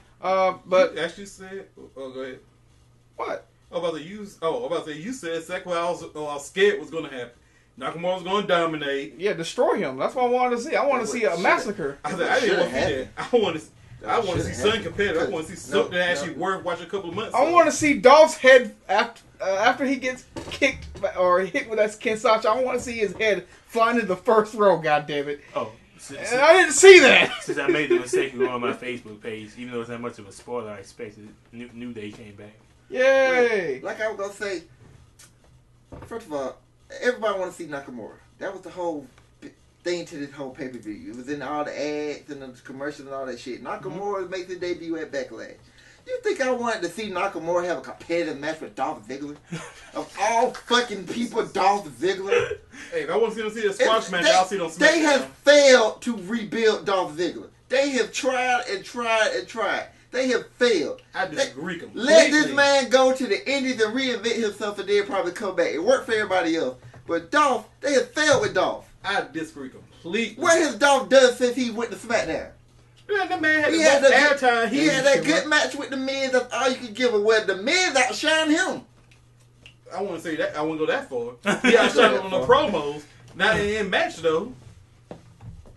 But you actually said, oh, go ahead. What? You said second what I was scared was going to happen. Nakamura was going to dominate. Yeah, destroy him. That's what I wanted to see. I want to see a massacre. I didn't want to see that. I want to see something competitive. I want to see something actually worth watching a couple of months. I want to see Dolph's head after he gets kicked or hit with that Kinshasa. I want to see his head flying into the first row. God damn it! Oh, and I didn't see that. Since I made the mistake of going on my Facebook page, even though it's not much of a spoiler, I expected New Day came back. Yay! Like I was gonna say, first of all, everybody want to see Nakamura. That was the whole thing to this whole pay-per-view. It was in all the ads and the commercials and all that shit. Nakamura makes his debut at Backlash. You think I wanted to see Nakamura have a competitive match with Dolph Ziggler? Of all fucking people, Dolph Ziggler. Hey, if I want to see a squash match, I'll see it on SmackDown. They have failed to rebuild Dolph Ziggler. They have tried and tried and tried. They have failed. I disagree completely. Let this man go to the Indies and reinvent himself and then probably come back. It worked for everybody else. But Dolph, they have failed with Dolph. I disagree completely. What has Dolph done since he went to SmackDown? Yeah, that man had the most airtime. He had that good match with the Miz. That's all you could give him. Where the Miz outshined him. I wouldn't say that. I wouldn't go that far. He outshined him on the promos. Not in match though.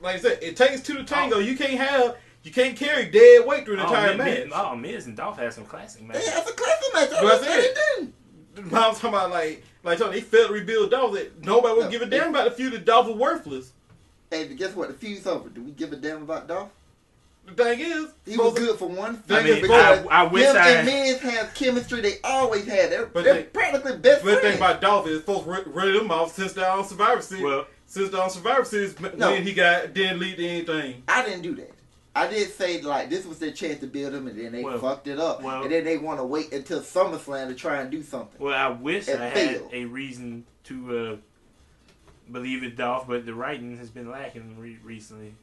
Like I said, it takes two to tango. You can't carry dead weight through the entire match. Miz and Dolph had some classic matches. They had some classic matches. That's it. I was talking about like they failed to rebuild Dolph. That nobody would give a damn about the feud. That Dolph was worthless. Hey, but guess what? The feud's over. Do we give a damn about Dolph? The thing is, he was good for one I thing mean, because I wish him and Miz have chemistry. They always had. They're practically best friends. But the thing about Dolph is folks rid them off since they're on Survivor Series. Well, since they're on Survivor Series, when he didn't lead to anything. I didn't do that. I did say like this was their chance to build him, and then they fucked it up. And then they want to wait until SummerSlam to try and do something. Well, I wish I had a reason to believe in Dolph, but the writing has been lacking recently.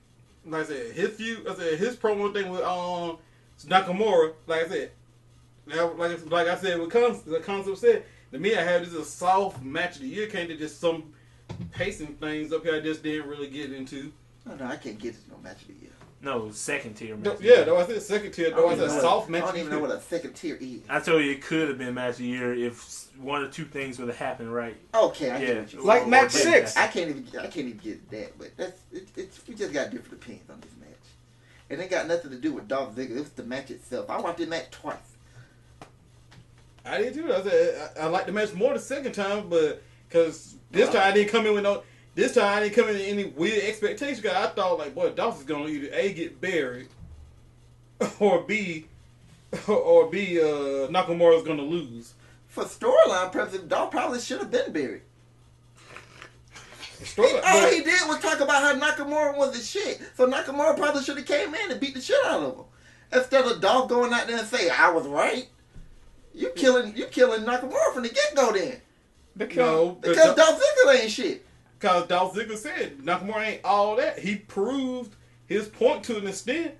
Like I said, his promo thing with Nakamura, like I said, like I said, the concept said, to me, I had this a soft match of the year. Came to just some pacing things up here I just didn't really get into. No, I can't get to no match of the year. No, second tier match. Yeah, though I said second tier. Though I said soft match. I don't even know what a second tier is. I told you it could have been match of the year if one or two things would have happened right. Okay, I get what you're like match 6. I can't even get that, but we just got different opinions on this match. It ain't got nothing to do with Dolph Ziggler. It was the match itself. I watched the match twice. I did too. I said I liked the match more the second time, but because this time I didn't come in with any weird expectations. Cause I thought like, boy, Dolph is gonna either A, get buried, or B, Nakamura is gonna lose. For storyline purposes, Dolph probably should have been buried. All he did was talk about how Nakamura was the shit. So Nakamura probably should have came in and beat the shit out of him. Instead of Dolph going out there and saying, I was right. You killing Nakamura from the get-go then. Because Dolph Ziggler ain't shit. Because Dolph Ziggler said Nakamura ain't all that. He proved his point to an extent.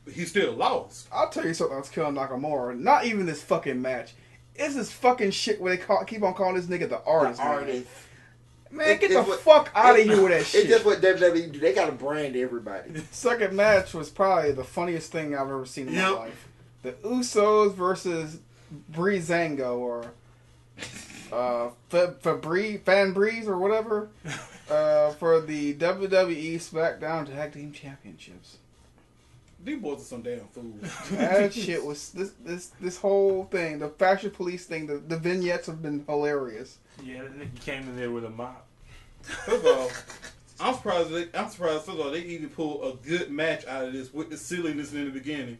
He still lost. I'll tell you something that's killing Nakamura. Not even this fucking match. It's this fucking shit where they keep on calling this nigga the artist. Man, get the fuck out of here with that shit. It's just what WWE do. They got to brand everybody. Second match was probably the funniest thing I've ever seen in my life. The Usos versus Breezango or Fan Breeze or whatever for the WWE SmackDown Tag Team Championships. These boys are some damn fools. That shit was this whole thing. The fashion police thing. The vignettes have been hilarious. Yeah, Nikki came in there with a mop. First of all, I'm surprised. First of all, they even pulled a good match out of this with the silliness in the beginning.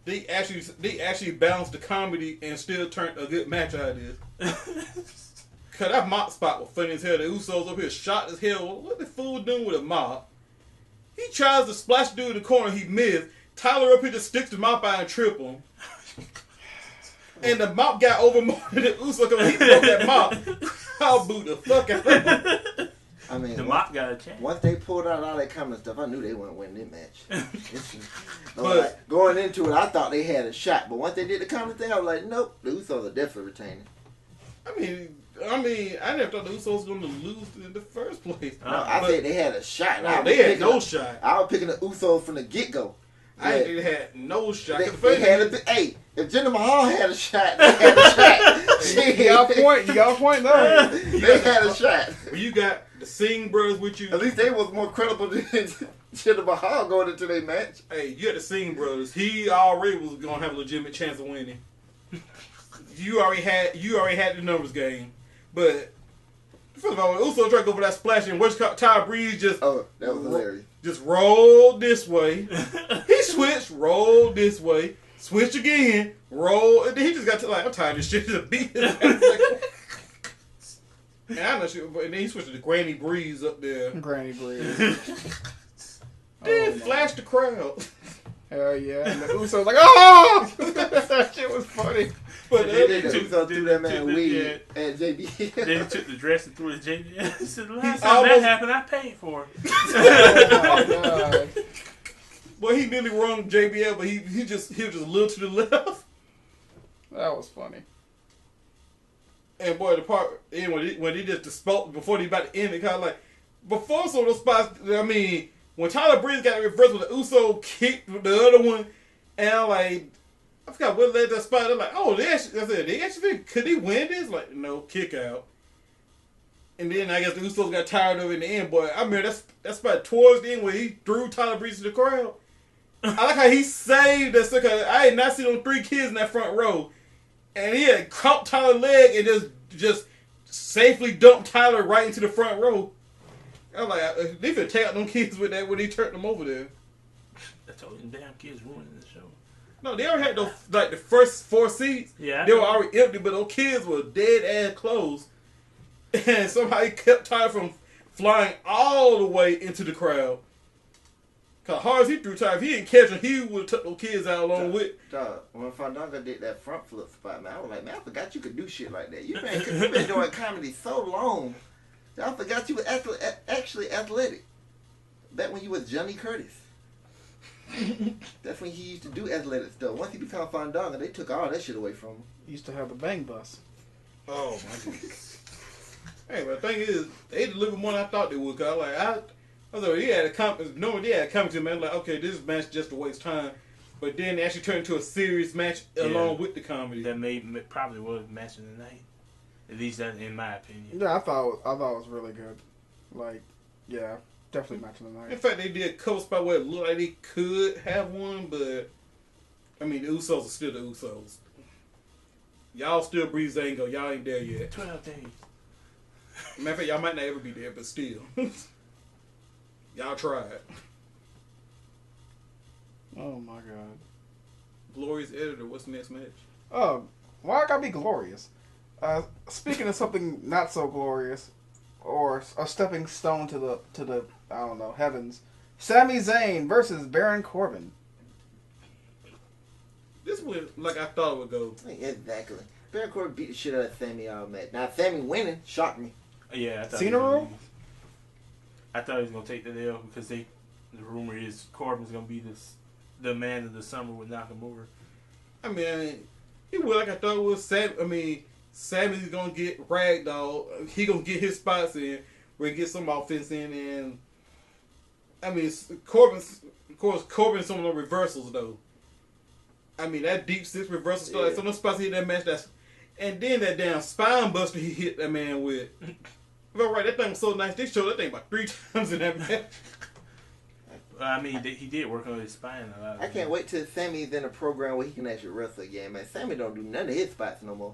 They actually balanced the comedy and still turned a good match out of this. Cause that mop spot was funny as hell. The Usos up here shot as hell. What the fool doing with a mop? He tries to splash dude in the corner. He missed. Tyler up here just sticks the mop out and trip him. And the mop got over more than the Uso because he broke that mop. I'll boot the fuck out of him. I mean, The mop got a chance. once they pulled out all that common stuff, I knew they wouldn't win this match. But- Like, going into it, I thought they had a shot, but once they did the common thing, I was like, nope, the Usos are definitely retaining. I mean, I never thought the Usos was going to lose in the first place. No, I think they had a shot. No, they had no shot. I was picking the Usos from the get-go. I didn't think they had no shot. They, 'Cause the they first had thing- a bit. Hey, if Jinder Mahal had a shot, they had a shot. Shit. You got a point. You got a point though. They had a shot. When you got the Singh brothers with you. At least they was more credible than Jinder Mahal going into their match. Hey, you had the Singh brothers. He already was going to have a legitimate chance of winning. You already had the numbers game. But first of all, when Uso tried to go for that splash and Tyler Breeze just Oh, that was hilarious. just rolled this way. He switched, rolled this way, switched again, rolled, and then he just got to like, I'm tired of this shit. Just beat his ass. And I'm not sure, but then he switched to the Granny Breeze up there. Granny Breeze. Then flashed the crowd. Hell yeah. And the Usos like, oh! That shit was funny. But They did the Took- Usos threw that man took the- weed at Then he JB. took the dress and threw it at JB. He said, the last He time that almost- happened, I paid for it. Oh my god. Well, he nearly run JBL, but he was just a little to the left. That was funny. And boy, the part when he just spoke before he about to end it, kind of like before some of those spots. I mean, when Tyler Breeze got the reverse with the Uso kicked the other one, and I'm like, I forgot what led that spot. They're like, oh, they actually could he win this? Like, no, kick out. And then I guess the Usos got tired of it in the end. Boy, I remember that spot towards the end where he threw Tyler Breeze to the crowd. I like how he saved that sucker. I had not seen them 3 kids in that front row. And he had caught Tyler's leg and just safely dumped Tyler right into the front row. I was like, they could take out them kids with that when he turned them over there. I told you, damn kids ruining the show. No, they already had those, like the first 4 seats. Yeah. They were already empty, but those kids were dead ass closed. And somehow he kept Tyler from flying all the way into the crowd. Cause hard as he threw Tyler, if he didn't catch him, he would have took those kids out along with. Dog, when Fandango did that front flip spot, man, I was like, man, I forgot you could do shit like that. You've been doing comedy so long, that I forgot you were actually athletic. Back when you was Johnny Curtis. That's when he used to do athletic stuff. Once he became Fandango, they took all that shit away from him. Used to have the bang bus. Oh my goodness. Hey, but the thing is, they delivered more than I thought they would. Cause I was like, he had a comment. No, they had a comment to me. Like, okay, this match just a waste of time. But then they actually turned into a serious match along with the comedy. That probably was match of the night. At least that's in my opinion. Yeah, I thought it was really good. Like, yeah, definitely match of the In night. fact, they did a couple spots where it looked like they could have one, but I mean, the Usos are still the Usos. Y'all still Breezango. Y'all ain't there yet. 12 days. Matter of fact, y'all might not ever be there, but still. Y'all tried. Oh my god. Glorious editor, what's the next match? Oh, why I gotta be glorious? Speaking of something not so glorious, or a stepping stone to the I don't know, heavens. Sami Zayn versus Baron Corbin. This went like I thought it would go. Exactly. Baron Corbin beat the shit out of Sami all match. Now, Sami winning shocked me. Yeah, I thought Cena roll? I thought he was gonna take the L because the rumor is Corbin's gonna be the man of the summer with Nakamura. I mean, he went like I thought it was. Sammy's gonna get ragdoll. He gonna get his spots in where he gets some offense in, and I mean, Corbin's some of the reversals though. I mean, that deep 6 reversal stuff. Like, some of the spots he hit that match. And then that damn spine buster he hit that man with. All right, that thing was so nice. They showed that thing about 3 times in that match. I mean, he did work on his spine a lot. I can't wait till Sammy's in a program where he can actually wrestle again, man. Sammy don't do none of his spots no more.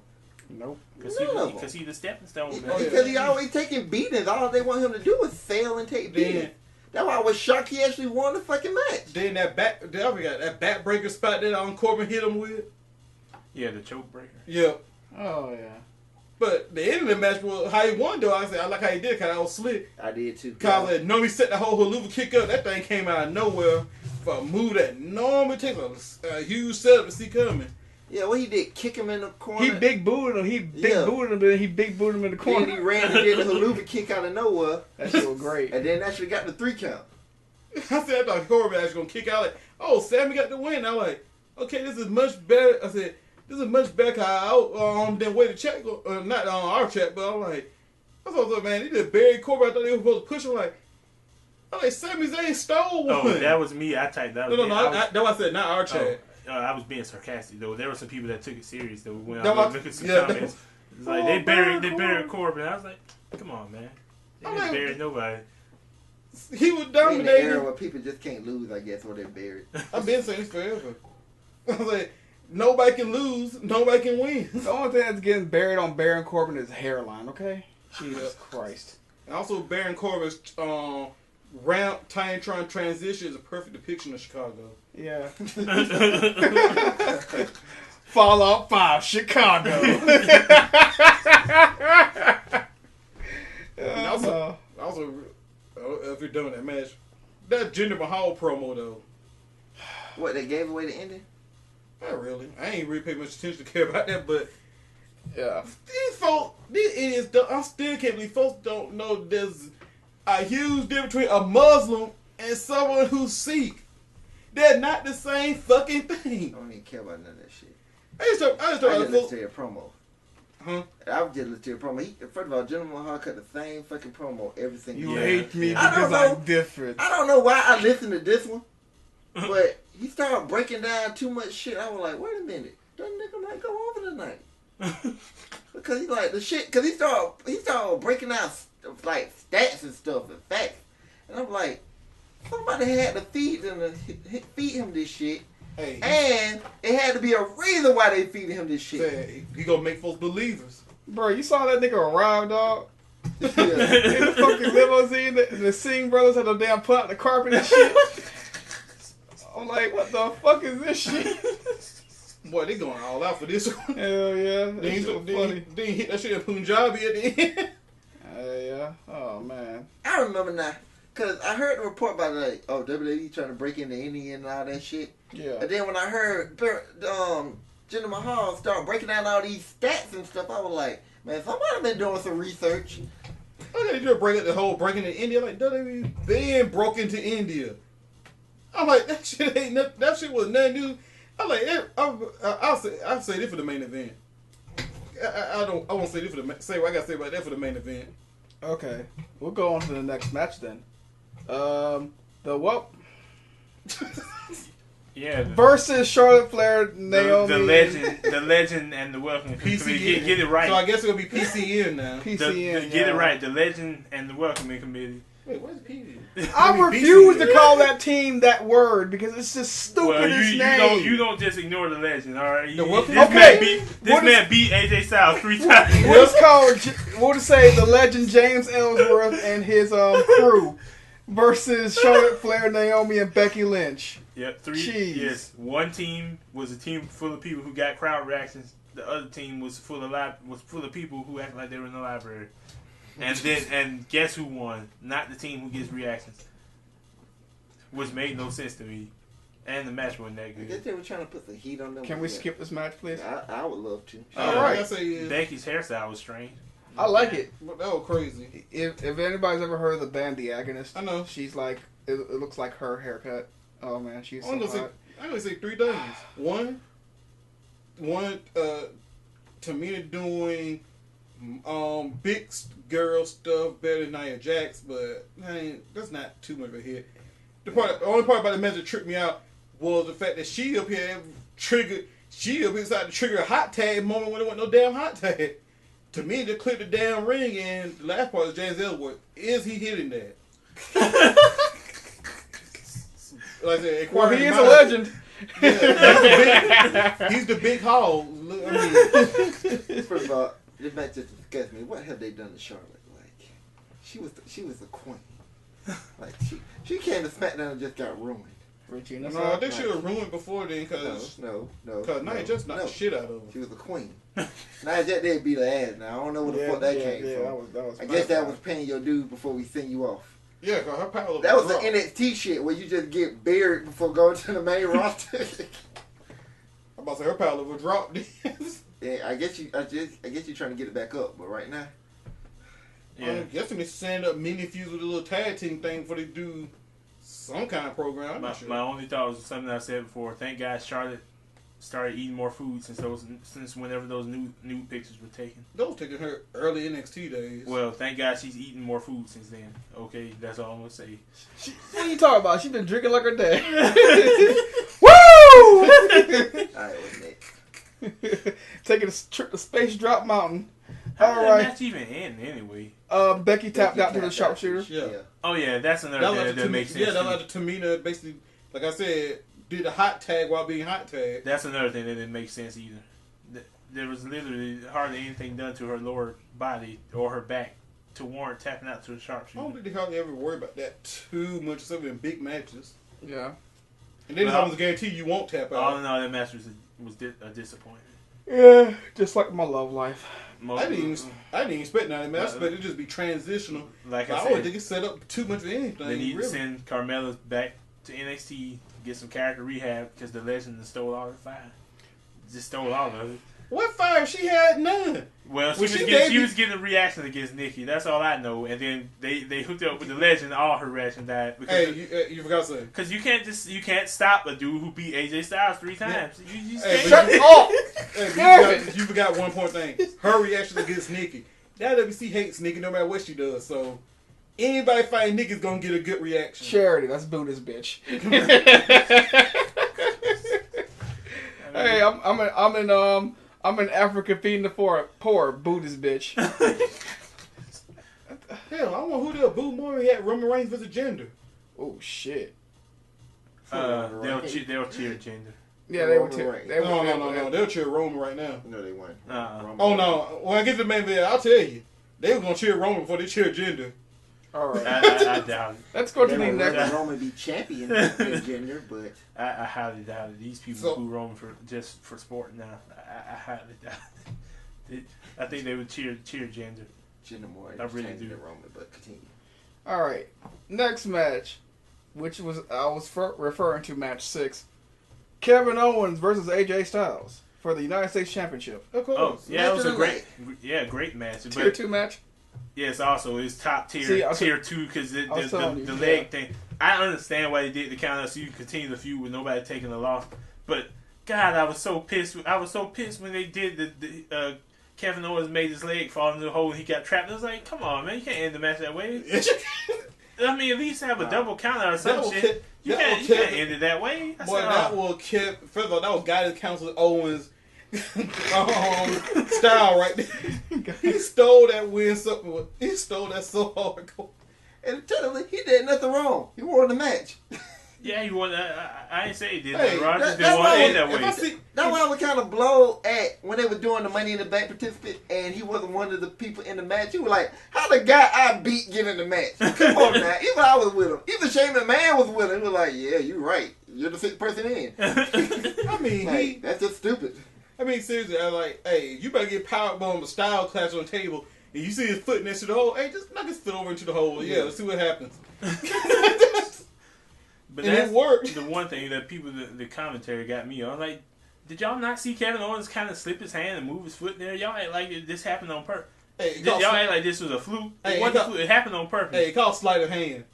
Nope. Because he's the stepping stone, man. Because he always taking beatings. All they want him to do is fail and take beatings. That's why I was shocked he actually won the fucking match. Then that backbreaker spot that Corbin hit him with. Yeah, the choke breaker. Yeah. Oh, yeah. But the end of the match was how he won, though. I said, I like how he did, because I was slick. I did, too. Because he set the whole haluva kick up. That thing came out of nowhere for a move that normally takes a huge setup to see coming. Yeah, what he did, kick him in the corner. He big booted him. He big booted him, and he big booted him in the corner. Then he ran and did the haluva kick out of nowhere. That shit was great. And then actually got the 3 count. I said, I thought Corbin actually going to kick out. Like, oh, Sammy got the win. I'm like, okay, this is much better. I said, this is much better than way to check. Not on our check, but I'm like, I thought, man, he just buried Corbin. I thought they were supposed to push him. I'm like, Sami Zayn stole one. Oh, that was me. I typed that. No, that's why I said not our chat. I was being sarcastic though. There were some people that took it serious though. When No, I was looking at some comments, it's like they buried Corbin. I was like, come on, man. They didn't bury nobody. He was In dominating. the era where people just can't lose, I guess, or they're buried. I've been saying this forever. I was like, nobody can lose, nobody can win. The only thing that's getting buried on Baron Corbin is hairline, okay? Jesus Christ. And also, Baron Corbin's round Titantron transition is a perfect depiction of Chicago. Yeah. Fallout 5, Chicago. And also, if you're done with that match, that Jinder Mahal promo though. What, they gave away the ending? Not really. I ain't really pay much attention to care about that, but Yeah. these idiots, I still can't believe folks don't know there's a huge difference between a Muslim and someone who's Sikh. They're not the same fucking I thing. don't even care about none of that shit. I just listened to your promo. Huh? I was just listening to your promo. First of all, Jinder Mahal cut the same fucking promo every single You time. hate me I don't because know. I'm different. I don't know why I listened to this one, but he started breaking down too much shit. I was like, wait a minute, that nigga might go over tonight. Because he like the shit. Because he started breaking down like stats and stuff and facts, and I'm like, somebody had to feed him this shit. Hey, And it had to be a reason why they feeding him this shit. he gonna make folks believers. Bro, you saw that nigga arrive, dog? Yeah. In the fucking limousine, the Singh brothers had the damn put out the carpet and shit. I'm like, what the fuck is this shit? Boy, they going all out for this one. Hell yeah. That Then shit was funny. he hit that shit in Punjabi at the end. Yeah. Oh, man. I remember now, because I heard the report about like, WWE trying to break into India and all that shit. Yeah. And then when I heard Jinder Mahal start breaking down all these stats and stuff, I was like, man, somebody been doing some research. I gotta just break up the whole breaking into India. Like, WWE been broke into India. I'm like, that shit ain't nothing. That shit was nothing new. I'm like, I'll say this for the main event. I won't say this for say what I gotta say about that for the main event. Okay. We'll go on to the next match then. The what? Yeah. Versus Charlotte Flair, Naomi. The legend and the welcome. PCN. Get it right. So I guess it'll be PCN now. PCN. Get it right. The legend and the welcoming committee. Wait, what's PCN? I refuse to call that team that word because it's just stupid as name. You don't just ignore the legend, all right? This Man beat AJ Styles 3 times. What's called? What to say? The legend James Ellsworth and his crew versus Charlotte Flair, Naomi, and Becky Lynch. Yep, Jeez. Yes, one team was a team full of people who got crowd reactions. The other team was full of people who act like they were in the library. And guess who won? Not the team who gets reactions. Which made no sense to me. And the match wasn't that I guess good. they were trying to put the heat on them. Can we skip this match, please? I would love to. All right. I say, Becky's hairstyle was strange. I like it. That was crazy. If anybody's ever heard of the band The Agonist, I know. She's like, it looks like her haircut. Oh man, she's so I'm hot. gonna say 3 things. One, Tamina doing big girl stuff better than Nia Jax, but that's not too much of a hit. The only part about the match that tripped me out was the fact that she up here decided to trigger a hot tag moment when it wasn't no damn hot tag. To me, they clipped the damn ring, and the last part is James Ellsworth. Is he hitting that? Like I said, Well, he is a legend. Yeah, he's the big hog. I mean, First of all, this match just disgusts me. What have they done to Charlotte? Like, she was the queen. Like she came to SmackDown and just got ruined. Regina. no, they should have ruined before then, cause No. Nia Jax knocked the shit out of her. She was the queen. Nia Jax did beat her ass. Now I don't know where the fuck that came from. That was I guess that was paying your dues before we send you off. Yeah, cause her power. That was the NXT shit where you just get buried before going to the main roster. I'm about to say her power level dropped. Yeah, I guess you trying to get it back up, but right now, Yeah. I'm guessing they stand up mini fuse with a little tag team thing before they do some kind of program. I'm not sure. My only thought was something I said before. Thank God Charlotte started eating more food since whenever those new pictures were taken. Those taking her early NXT days. Well, thank God she's eating more food since then. Okay, that's all I'm gonna say. What are you talking about? She's been drinking like her dad. Woo! alright, what's next? Taking a trip to Space Drop Mountain. How All did right. that match even end anyway? Becky tapped out to the sharpshooter. Yeah. Oh yeah, that's another thing that makes sense. Yeah, that too. allowed Tamina basically, like I said, did a hot tag while being hot tagged. That's another thing that didn't make sense either. There was literally hardly anything done to her lower body or her back to warrant tapping out to a I don't sharpshooter. think they hardly ever worry about that too much, except in big matches. Yeah. And then it's Well, almost guaranteed you won't tap All out. in all, that match was a disappointment. Yeah, just like my love life. Most I didn't even expect that. I expected it to just be transitional. like I I don't said, think it's set up too much of anything. they need to really. send Carmella back to NXT, get some character rehab because the legend stole all her fire. Just stole all of it. What fire? She had none. Well, Well, she was getting a reaction against Nikki. That's all I know. And then they hooked up with the legend. All her reaction died. Because You forgot something. Because you can't stop a dude who beat AJ Styles 3 times. You just Hey, can't. but Shut up! Hey, you forgot one point thing. Her reaction against Nikki. That WC hates Nikki no matter what she does. So anybody fighting Nikki's gonna get a good reaction. Charity, that's Buddha's bitch. Hey, I'm in Africa feeding the poor Buddhist bitch. Hell, I want who they'll boo more. He had Roman Reigns versus Jinder. Oh shit. They'll cheer Jinder. Yeah, they were. Roman Reigns. No. They'll cheer Roman right now. No, they weren't. Uh-uh. Oh no. When I get to the main event, I'll tell you. They were gonna cheer Roman before they cheer Jinder. All right. I doubt it. Let's go to They the were next. letting Roman be champion in gender, but I highly doubt it. These people boo Roman just for sport now. I highly doubt it. I think they would cheer Jinder. Jinder more I really entertaining do. than Roman. But continue. All right. Next match, which was referring to match 6, Kevin Owens versus AJ Styles for the United States Championship. Of course. Oh, yeah, it was a Match great match. Tier But 2 match. yes, also it's top See, tier 2 because I was telling you, the leg thing. I understand why they did the count out so you can continue the feud with nobody taking the loss. But God, I was so pissed. I was so pissed when they did the Kevin Owens made his leg fall into the hole and he got trapped. I was like, come on, man, you can't end the match that way. I mean, at least have a double count out or some shit. You can't end it that way. Boy, that will keep. First of all, that was guidance counselor Owens style right there. He stole that win. He stole that so hard. And technically, he did nothing wrong. He won the match. Yeah, he won. I ain't say he did Hey, that. Roger that- didn't want to end that If I way. see, That's why I was kind of blown at when they were doing the Money in the Bank participant, and he wasn't one of the people in the match. You were like, how the guy I beat get in the match? Come on now. Even I was with him. Even Shane McMahon was with him. He was like, yeah, you're right. You're the 6th person in. I mean, Like, that's just stupid. seriously, I like, hey, you better get powerbomb, a style clash on the table, and you see his foot next to the hole. Hey, just knock his foot over into the hole. Yeah, let's see what happens. But And that's it worked. the one thing that people, the commentary got me on. Like, did y'all not see Kevin Owens kind of slip his hand and move his foot there? Y'all act like this happened on purpose. Hey, Y'all act like this was a fluke. Hey, It wasn't a fluke. It happened on purpose. Hey, called sleight of hand.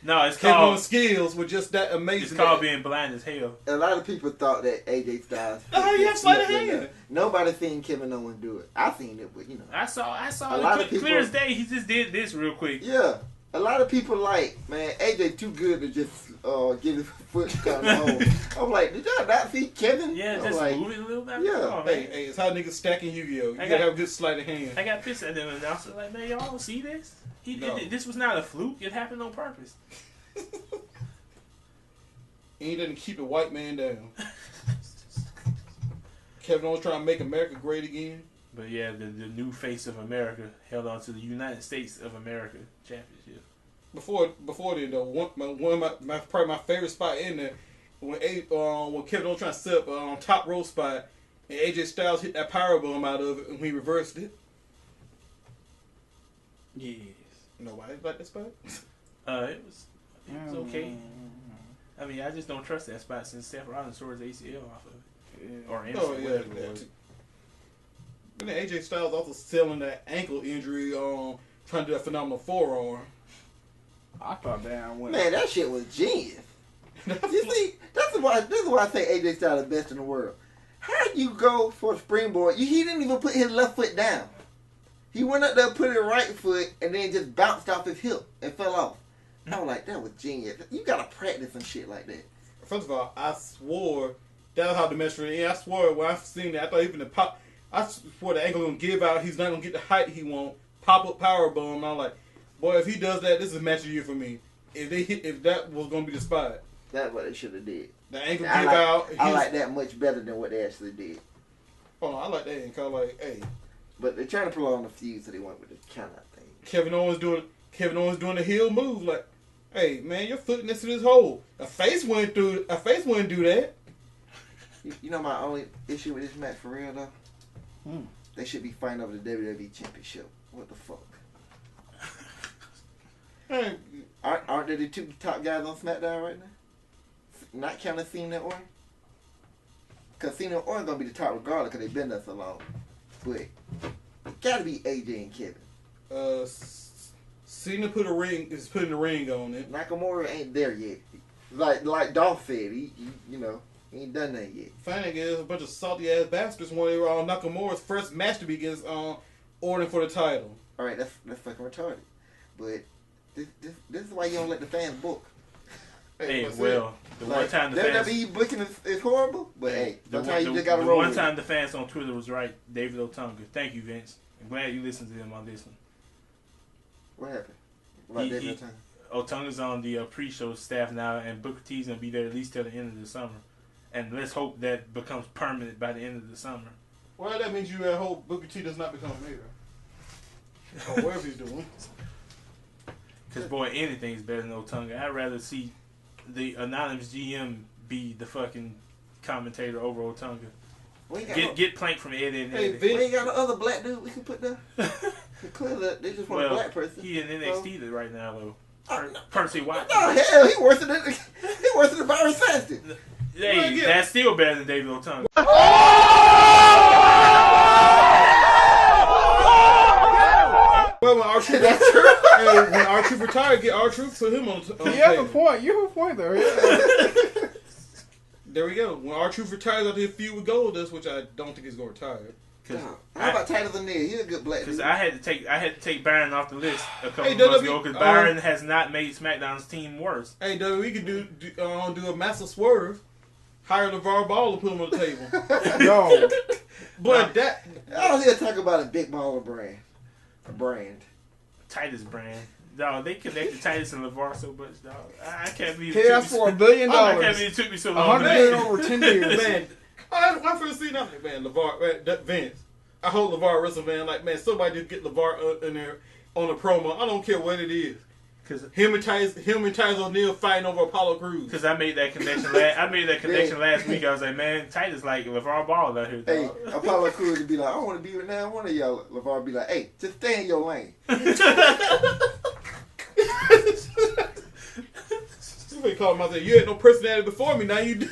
No, it's Kevin called Owens' skills were just that amazing. it's called being blind as hell. A lot of people thought that AJ Styles. Oh, you have sleight of hand. Nobody seen Kevin Owens do it. I seen it, but you know. I saw A lot of it people- clear as day. He just did this real quick. Yeah. A lot of people like, man, AJ too good to just get his foot down the hole. I'm like, did y'all not see Kevin? Yeah, I'm just like, move it a little bit. Yeah. Come on, Hey, man. it's how niggas stacking Yu-Gi-Oh. You I gotta got- have a good sleight of hand. I got pissed at them and I was like, man, y'all don't see this? He did No. it. This was not a fluke. It happened on purpose. He didn't keep the white man down. Kevin Owens trying to make America great again. But yeah, the new face of America held on to the United States of America championship. Before then, though, one of my probably my favorite spot in there when Kevin Owens trying to set up a top row spot and AJ Styles hit that powerbomb out of it and he reversed it. Yes. Nobody liked that spot. It was okay. I mean, I just don't trust that spot since Seth Rollins tore his ACL off of it. Or MCL, whatever it was. And then AJ Styles also selling that ankle injury, trying to do a phenomenal forearm. I thought damn when. Man, that shit was genius. You see, this is why I say AJ Styles is the best in the world. How you go for a springboard? He didn't even put his left foot down. He went up there, put his right foot, and then just bounced off his hip and fell off. I was like, that was genius. You gotta practice some shit like that. First of all, I swore that was how the match went. I swore when I seen that, I thought even the pop. I swore the ankle gonna give out. He's not gonna get the height he want. Pop up power bomb. I'm like, boy, if he does that, this is a match of the year for me. If that was gonna be the spot, that's what they should have did. The ankle give out. I like that much better than what they actually did. Oh, I like that. Kind of like, hey. But they're trying to prolong the feud, so they went with the count out thing. Kevin Owens doing the heel move. Like, hey man, you're footing this to this hole. A face wouldn't do that. You know my only issue with this match for real though? They should be fighting over the WWE Championship. What the fuck? Hey. Aren't they the two top guys on SmackDown right now? Not counting Cena and Orton? Because Cena and Orton gonna be the top regardless because they've been there so long. But it gotta be AJ and Kevin. Cena putting the ring on it. Nakamura ain't there yet. Like Dolph said, he ain't done that yet. Funny is a bunch of salty ass bastards when they were on Nakamura's first match to be against Orton for the title. Alright, that's fucking retarded. But this is why you don't let the fans book. Hey, well, the one time the fans... WWE booking is horrible, but hey, sometimes you just gotta roll. roll. The one time the fans on Twitter was right, David Otunga. Thank you, Vince. I'm glad you listened to him on this one. What happened? About David Otunga? Otunga's on the pre-show staff now, and Booker T's gonna be there at least till the end of the summer. And let's hope that becomes permanent by the end of the summer. Well, that means you hope Booker T does not become mayor. Or whatever he's doing. Because, boy, anything's better than Otunga. I'd rather see the anonymous GM be the fucking commentator over Otunga. Get plank from Eddie and Eddie. We ain't got no other black dude we can put there. Clearly, they just want a black person. He in NXT right now, though. Percy Watson. No, hell, he worse than Byron Saxton. Hey, that's still better than David Otunga. Well, when R-Truth when R-Truth retired, get R-Truth, put him on you have a point. You have a point there. Yeah. There we go. When R-Truth retires after his feud with Goldust, which I don't think he's going to retire. How about Titus and Neil? He's a good black dude. Because I had to take Byron off the list a couple months ago because Byron has not made SmackDown's team worse. Hey, we could do a massive swerve. Hire LeVar Ball and put him on the table. No. But I don't hear talk about a big baller brand. Titus brand. No, they connected Titus and LeVar so much, dog. I can't believe it. He asked for $1 billion. I can't believe it took me so long. $100 million over 10 years. Man, I first seen that, man, LeVar, Vince. I hope LeVar wrestle, man. Like, man, somebody just get LeVar in there on a promo. I don't care what it is. Cause him and Titus O'Neil fighting over Apollo Crews. Because I made that connection. Last week. I was like, man, Titus like LeVar Ball out here. Dog. Hey, Apollo Crews would be like, I want to be with now one of y'all. LeVar would be like, hey, just stay in your lane. Somebody called him out there. You had no personality before me. Now you do.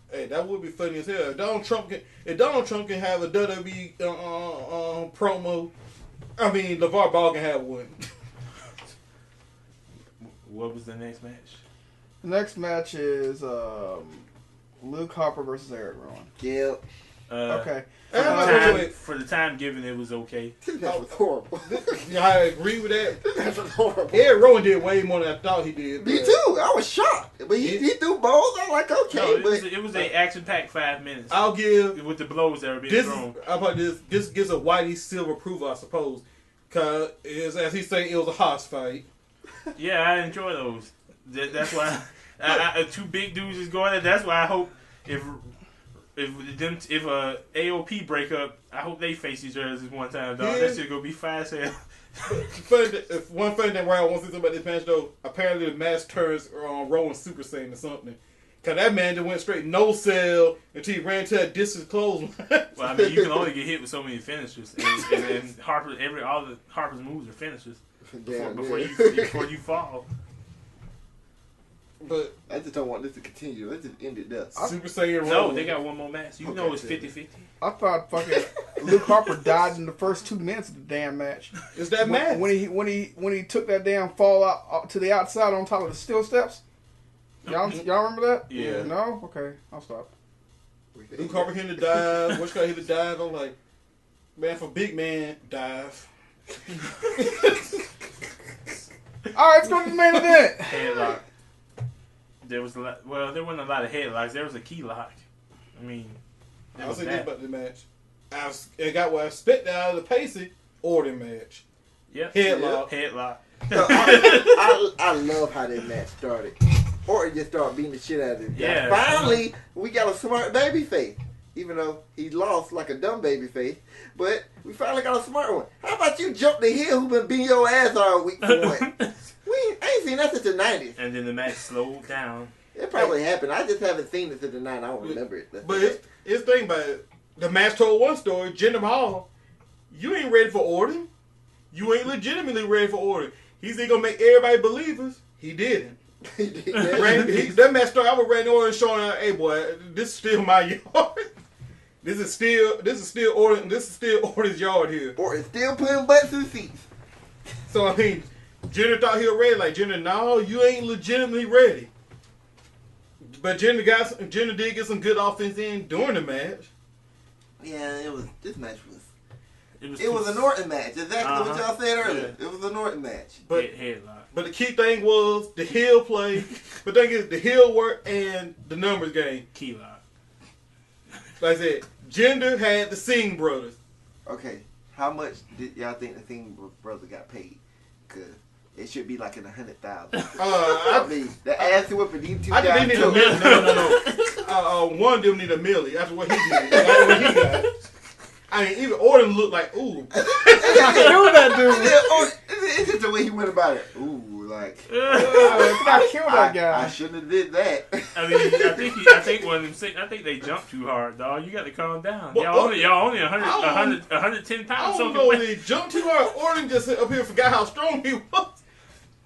Hey, that would be funny as hell. If Donald Trump can have a WWE promo, I mean, LeVar Ball can have one. What was the next match? The next match is Luke Harper versus Eric Rowan. Yep. Okay. For the time given, it was okay. That was horrible. Yeah, I agree with that. That was horrible. Eric Rowan did way more than I thought he did. Me too. I was shocked. But he threw balls. I'm like, okay. No, it was an action-packed 5 minutes. I'll give with the blows that were being thrown. This gives a Whitey Silver approval, I suppose, because as he said, it was a hoss fight. Yeah, I enjoy those. That's why two big dudes is going. That's why I hope if AOP break up, I hope they face each other this one time. Dog, that shit gonna be fast as hell. One funny thing where I want to say something about this match though, apparently the match turns Rowan Super Saiyan or something. Cause that man just went straight no sell until he ran to a distance close. Well, I mean, you can only get hit with so many finishers, and Harper, all the Harper's moves are finishers before you fall. But I just don't want this to continue. Let's just end it there. Super Saiyan Rowan. No, they got one more match. You know it's 50-50. I thought fucking Luke Harper died in the first 2 minutes of the damn match. It's that match When he took that damn fall out to the outside on top of the steel steps. Y'all remember that? Yeah. No? Okay, I'll stop. Luke Harper hit the dive. What's got hit the dive? I'm like, man, for big man, dive. All right, let's go to the main event. Headlock. There was a lot. Well, there wasn't a lot of headlocks. There was a key lock. I mean, I'll say this about the match. I got what I expected out of the Pacey Orton match. Yep. Headlock. Headlock. So, I love how that match started. Orton just started beating the shit out of him. Yeah. Finally, we got a smart baby face. Even though he lost like a dumb baby face. But we finally got a smart one. How about you jump the hill who been beating your ass all week for what? I ain't seen that since the 90s. And then the match slowed down. It probably happened. I just haven't seen it since the 90s. I don't remember it. But it's thing about it. The match told one story. Jinder Mahal, you ain't ready for Orton. You ain't legitimately ready for Orton. He's either gonna make everybody believers. He didn't. That match started out with Randy Orton showing out, hey boy, this is still my yard. This is still Orton. This is still Orton's yard here. Orton still putting butts in seats. So I mean, Jinder thought he was ready. Like Jinder, no, you ain't legitimately ready. But Jinder did get some good offense in during the match. Yeah, this match was. It was an Orton match. Exactly what y'all said earlier. Yeah. It was an Orton match. But headlock. But the key thing was the heel play. But the thing is, the heel work and the numbers game. Key lock. Like I said, Jinder had the Singh brothers. Okay, how much did y'all think the Singh brother got paid? Cause it should be like in 100,000. I mean, the ass whipping these two I guys. think they need a million. No. One of them need a million. That's what he did. That's what he got. I mean, even Orton looked like, ooh. that dude. It's just the way he went about it. Ooh, like. I killed that guy. I shouldn't have did that. I mean, I think one of them say, I think they jumped too hard, dog. You got to calm down. Well, y'all only 110 pounds. I don't know if they jumped too hard. Orton just up here forgot how strong he was.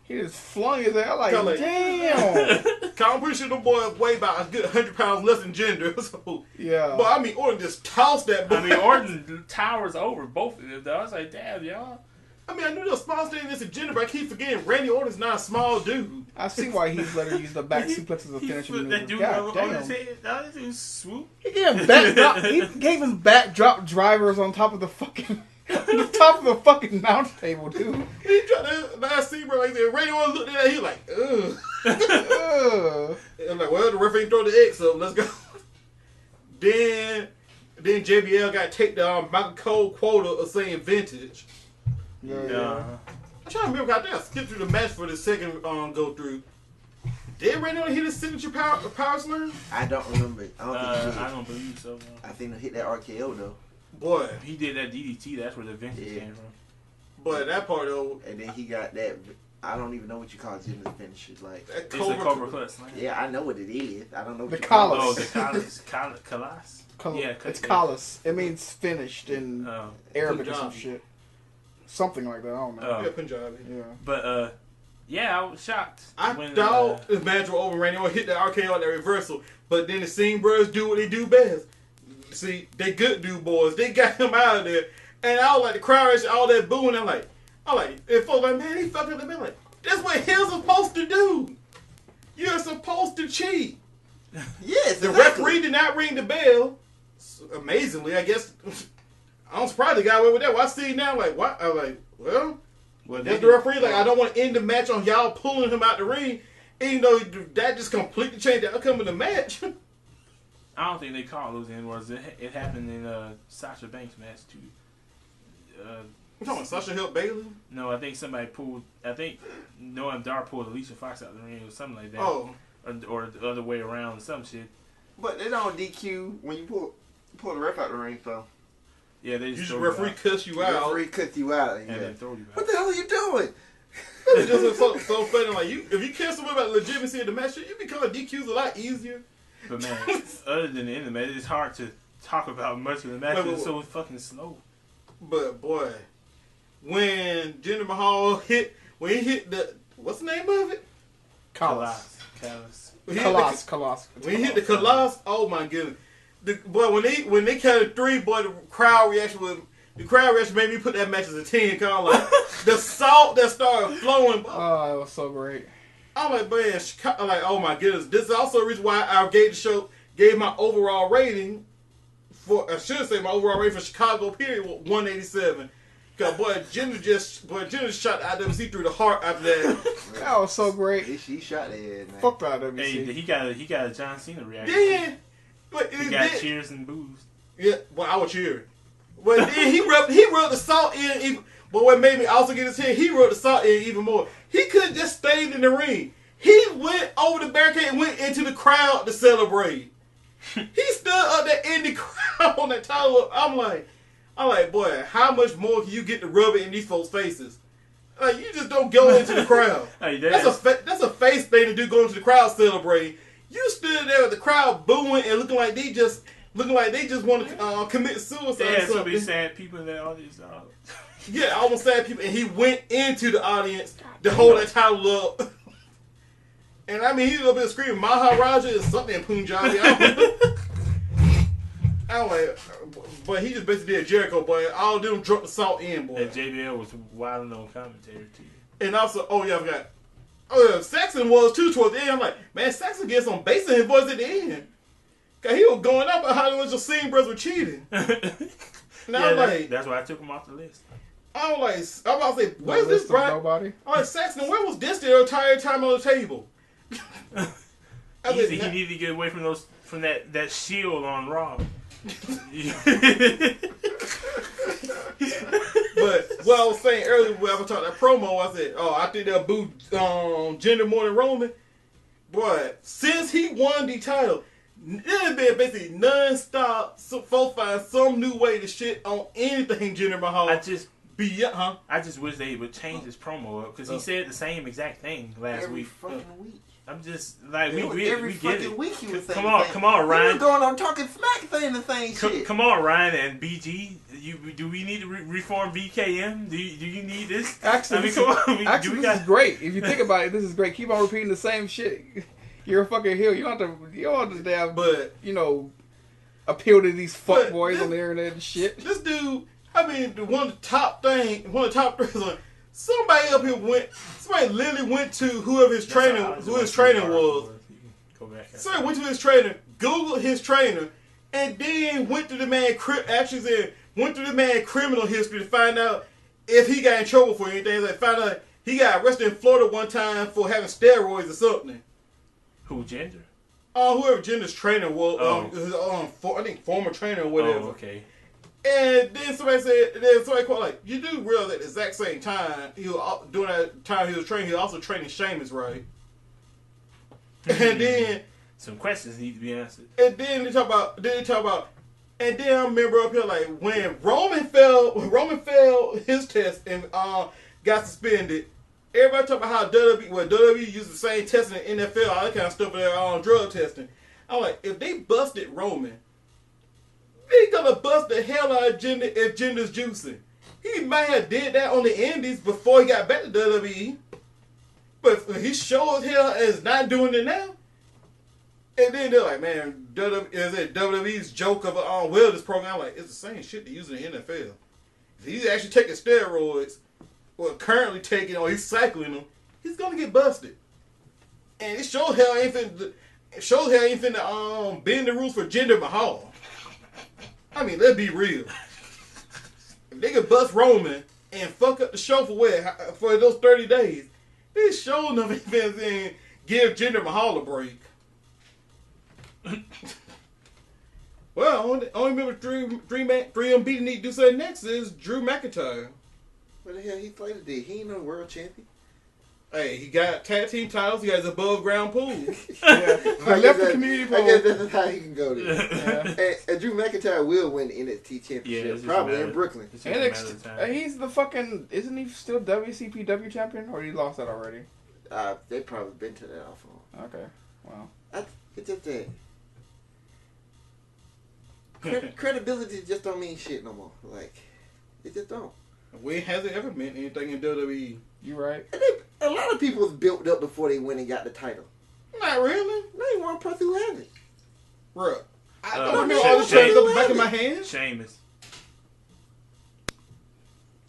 He just flung his ass like, damn. I'm pretty sure them boys weigh about a good 100 pounds less than Jinder. So, Yeah. but I mean, Orton just tossed that boy. I mean, Orton towers over both of them, though. I was like, damn, y'all. I mean, I knew there was small thing in this Jinder, but I keep forgetting Randy Orton's not a small dude. I see why he's let her use the back suplex as a finishing That maneuver. dude God on his damn. head. That dude swoop. He gave him backdrop drivers on top of the fucking... the top of the fucking announce table, dude. He tried to last see, bro, like that. Randy Orton looked at that, he like, ugh. I'm like, well, the ref ain't throw the X up. Let's go. Then JBL got to take the Michael Cole quota of saying vintage. Yeah. I'm trying to remember. I think I skipped through the match for the second go through. Did Randy Orton hit his signature power slam? I don't remember it. I don't believe so. No. I think he hit that RKO though. Boy, He did that DDT. That's where the vintage came from. but that part though, And then he got that. I don't even know what you call Jimmy's finisher. Like, that It's a Cobra Clutch slam. yeah, I know what it is. I don't know what The you call collar. Oh, it. the Kalas? Yeah, It's Kalas. It means finished in Oh. Arabic or some Punjabi. shit. Something like that. I don't know. Oh. Yeah, Punjabi. Yeah. But, yeah, I was shocked. I when, thought the match was over. Randy Orton hit the RKO at that reversal, but then the Singh brothers do what they do best. See, they good dude boys. They got him out of there, and I was like the crowd, all that booing. I'm like, and folks like, man, he fucked up the man. Like, that's what he's supposed to do. You're supposed to cheat. Yes, The exactly. referee did not ring the bell. Amazingly, I guess. I'm surprised the guy went with that. Well, I see now, like, what? I'm like, well, that's the referee. Like, I don't want to end the match on y'all pulling him out the ring, even though that just completely changed the outcome of the match. I don't think they called those N-words. It happened in Sasha Banks' match, too. You talking about Sasha helped Bayley? No, I think somebody pulled. I think Noam Dar pulled Alicia Fox out of the ring or something like that. Oh. Or the other way around or some shit. But they don't DQ when you pull the ref out the ring, so. Yeah, they You just just referee cuss you out. Referee cuts you out. and then throw you back. What the hell are you doing? It's just so funny. Like if you care so much about the legitimacy of the match, you be calling DQs a lot easier. But man, other than the end, man, it's hard to talk about much of the match. It's so fucking slow. But boy, when Jinder Mahal hit the what's the name of it? Colossus. Callous. When he hit the Colossus, oh my goodness. Boy, when they counted 3, boy, the crowd reaction made me put that match as a 10. Kind of like the salt that started flowing. Oh, it was so great. I'm like, man, I'm like, oh my goodness. This is also the reason why I gave my overall rating I should say my overall rating for Chicago period was 187. Cause boy, Jinder just shot IWC through the heart after that. That was so great. He shot their head, man. Fuck the IWC. Hey, he got a John Cena reaction. Then, but He got cheers and boos. Yeah, well, I was cheering. But then he rubbed the salt in. Even, but what made me also get his head, he rubbed the salt in even more. He could have just stayed in the ring. He went over the barricade and went into the crowd to celebrate. He stood up there in the crowd on that title. I'm like, boy, how much more can you get to rub it in these folks' faces? Like, you just don't go into the crowd. Hey, that's a face thing to do, go into the crowd celebrating. You stood there with the crowd booing and looking like they just want to commit suicide. They had or so something. many sad people in that audience. Yeah, almost sad people, and he went into the audience to hold that title up. And I mean, he's up there screaming, Maharaja is something in Punjabi. I'm like, but he just basically did Jericho, boy. All of them dropped the salt in, boy. And JBL was wilding on Commentator, too. And also, I forgot. Oh, yeah, Saxon was, too, towards the end. I'm like, man, Saxon gets some bass in his voice at the end. Because he was going up about how the Singh brothers were cheating. That's why I took him off the list. I'm about to say, where's this, Brian? Nobody? I'm like, Saxon, where was this the entire time on the table? He needed to get away from that shield on Raw. But what I was saying earlier when I was talking that promo, I said, I think they'll boo Jinder more than Roman. Boy, since he won the title, it's been basically non-stop, folks find some new way to shit on anything Jinder Mahal. I just wish they would change his promo up because he said the same exact thing last week. Every fucking week. I'm just like we every get fucking it. week he was saying Come on, Ryan. He was going on talking smack saying the same shit. Come on, Ryan and BG. Do we need to reform VKM? Do you need this? Actually, this is great. If you think about it, this is great. Keep on repeating the same shit. You're a fucking heel. You don't have to damn, appeal to these fuckboys on the internet and shit. This dude, I mean, one of the top things, like, somebody literally went to whoever his trainer was. Somebody went to his trainer, Googled his trainer, and then went to the man, went through the man criminal history to find out if he got in trouble for anything. Like, found out he got arrested in Florida one time for having steroids or something. Who, Jinder? Whoever Jinder's trainer was, I think former trainer or whatever. Oh, okay. And then somebody called, like, you do realize at the exact same time, during that time he was training, he was also training Sheamus, right? And then some questions need to be answered. And then they talk about, and then I remember up here, like, when Roman failed his test and got suspended. Everybody talk about how WWE used the same testing in the NFL, all that kind of stuff for their drug testing. I'm like, if they busted Roman, they gonna bust the hell out of Jinder if Jinder's juicing. He might have did that on the Indies before he got back to WWE, but he sure as hell is not doing it now. And then they're like, man, is it WWE's joke of a wellness program? I'm like, it's the same shit they use in the NFL. If he's actually taking steroids, or currently taking, or he's cycling them, he's gonna get busted. And it shows hell ain't finna bend the rules for Jinder Mahal. I mean, let's be real. If they could bust Roman and fuck up the show for those 30 days, they sure enough ain't finna give Jinder Mahal a break. Well, only member three unbeaten need to do something next is Drew McIntyre. What the hell he Slater did? He ain't no world champion. Hey, he got tag team titles. He has above ground pool. Yeah. I left the community pool. I guess that's how he can go there. Yeah. And Drew McIntyre will win the NXT championship, probably in Brooklyn. He's the fucking. Isn't he still WCPW champion, or he lost that already? They probably been to that off on. Okay, wow. It's just that credibility just don't mean shit no more. Like, it just don't. When has it ever meant anything in WWE? You right. And a lot of people was built up before they went and got the title. Not really. There ain't one person who has it. Bruh. I don't don't know know all the trades up the who back has of my it. hand. Sheamus.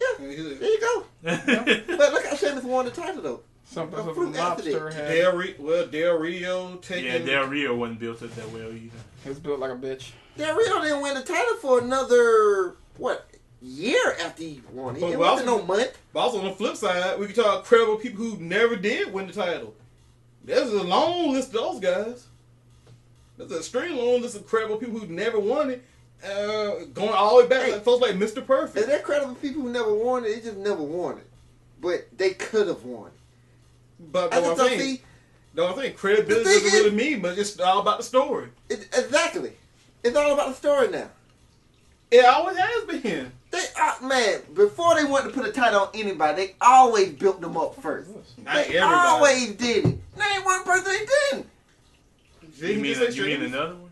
Yeah, there you go. But look how Sheamus won the title though. Something A of a fruit lobster accident. head. Del Rio taking... Yeah, Del Rio wasn't built up that well either. He was built like a bitch. Del Rio didn't win the title for another, year after he won it. But It wasn't no month. But also on the flip side, we can talk credible people who never did win the title. There's a long list of those guys. There's an extreme long list of credible people who never won it. Going all the way back, like folks like Mr. Perfect. And they're credible people who never won it. They just never won it. But they could have won it. But I what just I'm don't saying, see. credibility The thing doesn't really mean, but it's all about the story. Exactly. It's all about the story now. It always has been. Before they wanted to put a title on anybody, they always built them up first. Not They everybody. always did it. There ain't one person they didn't. You mean another one?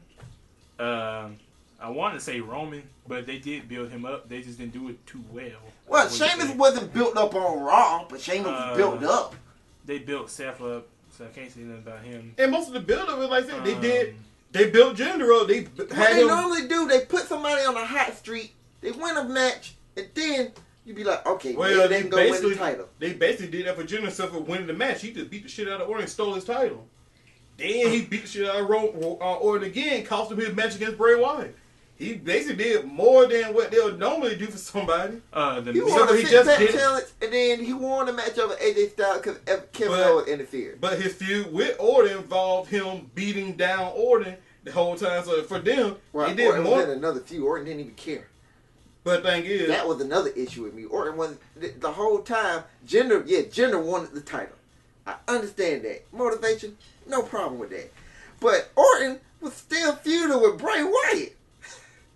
I want to say Roman, but they did build him up. They just didn't do it too well. Well, Sheamus wasn't built up on Raw, but Sheamus was built up. They built Seth up, so I can't say nothing about him. And most of the build-up is like that. They built Jinder up. They What had they him. normally do, they put somebody on a hot streak, they win a match, and then you be like, okay, Well, they can go win the title. They basically did that for Jinder himself for winning the match. He just beat the shit out of Orton and stole his title. Then he beat the shit out of Orton again, cost him his match against Bray Wyatt. He basically did more than what they'll normally do for somebody. He won a six-pack challenge, and then he won a match over AJ Styles because Kevin Owens interfered. But his feud with Orton involved him beating down Orton the whole time. So for them, Well, he did Orton more. was in another feud. Orton didn't even care. But the thing is, That was another issue with me. Orton was the whole time. Jinder wanted the title. I understand that motivation, no problem with that. But Orton was still feuding with Bray Wyatt.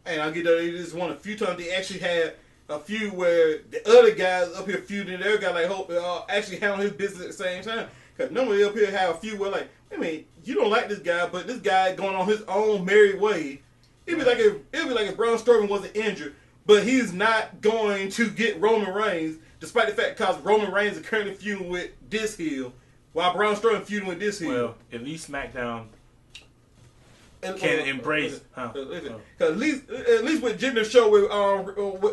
and I get that they just won a few times. They actually had a feud where the other guys up here feuding, the other guy like Hope actually handle his business at the same time. Because normally up here have a feud where like, I mean, you don't like this guy, but this guy going on his own merry way. It'd be like if Braun Strowman wasn't injured, but he's not going to get Roman Reigns, despite the fact because Roman Reigns is currently feuding with this heel, while Braun Strowman feuding with this heel. Well, at least SmackDown can embrace. Because at least with Jinder show with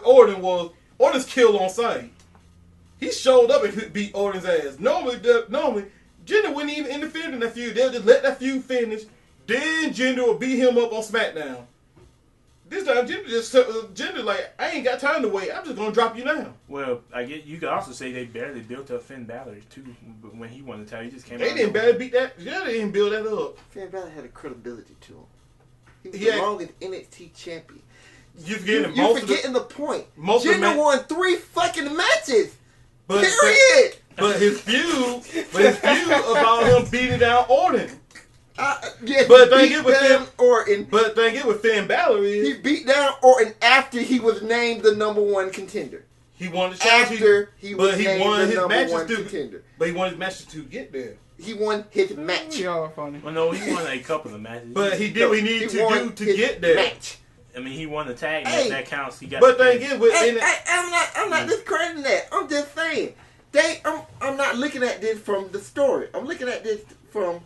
Orton was Orton's killed on sight. He showed up and beat Orton's ass. Normally Jinder wouldn't even interfere in that feud. They'll just let that feud finish. Then Jinder will beat him up on SmackDown. This time Jinder like, I ain't got time to wait. I'm just gonna drop you now. Well, I get you could also say they barely built up Finn Balor too. But when he won the title, he just came. They didn't barely beat that. Yeah, they didn't build that up. Finn Balor had a credibility to him. He was He the had- longest NXT champion. You're You're forgetting the point. most of the Jinder won 3 fucking matches. but Period. but his feud about him beating down Orton. Yes, But he they beat get with down them- Orton. But the thing is with Finn Balor He is beat down Orton after he was named the number 1 contender. he won the challenge. After he was but he named won the his number matches 1 to contender. But he won his matches to get there. He won his match. Y'all are funny. Well, no, he won a couple of matches. But he did what he needed to won do to his get there. Match. I mean, he won the tag match. Hey. That counts. He got. But the thing pin. is with I'm not discrediting that. I'm just saying. I'm not looking at this from the story. I'm looking at this from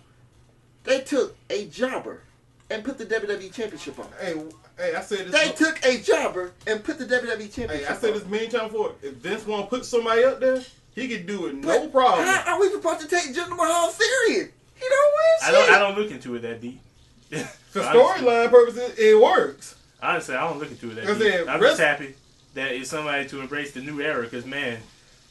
they took a jobber and put the WWE Championship on. Hey, I said this. They took a jobber and put the WWE Championship I said on. this many times before. If Vince want to put somebody up there, he can do it, no problem. How are we supposed to take Jinder Mahal serious? He don't win shit. I don't look into it that deep. For storyline purposes, it works. Honestly, I don't look into it that I deep. said, I'm just happy that it's somebody to embrace the new era because man,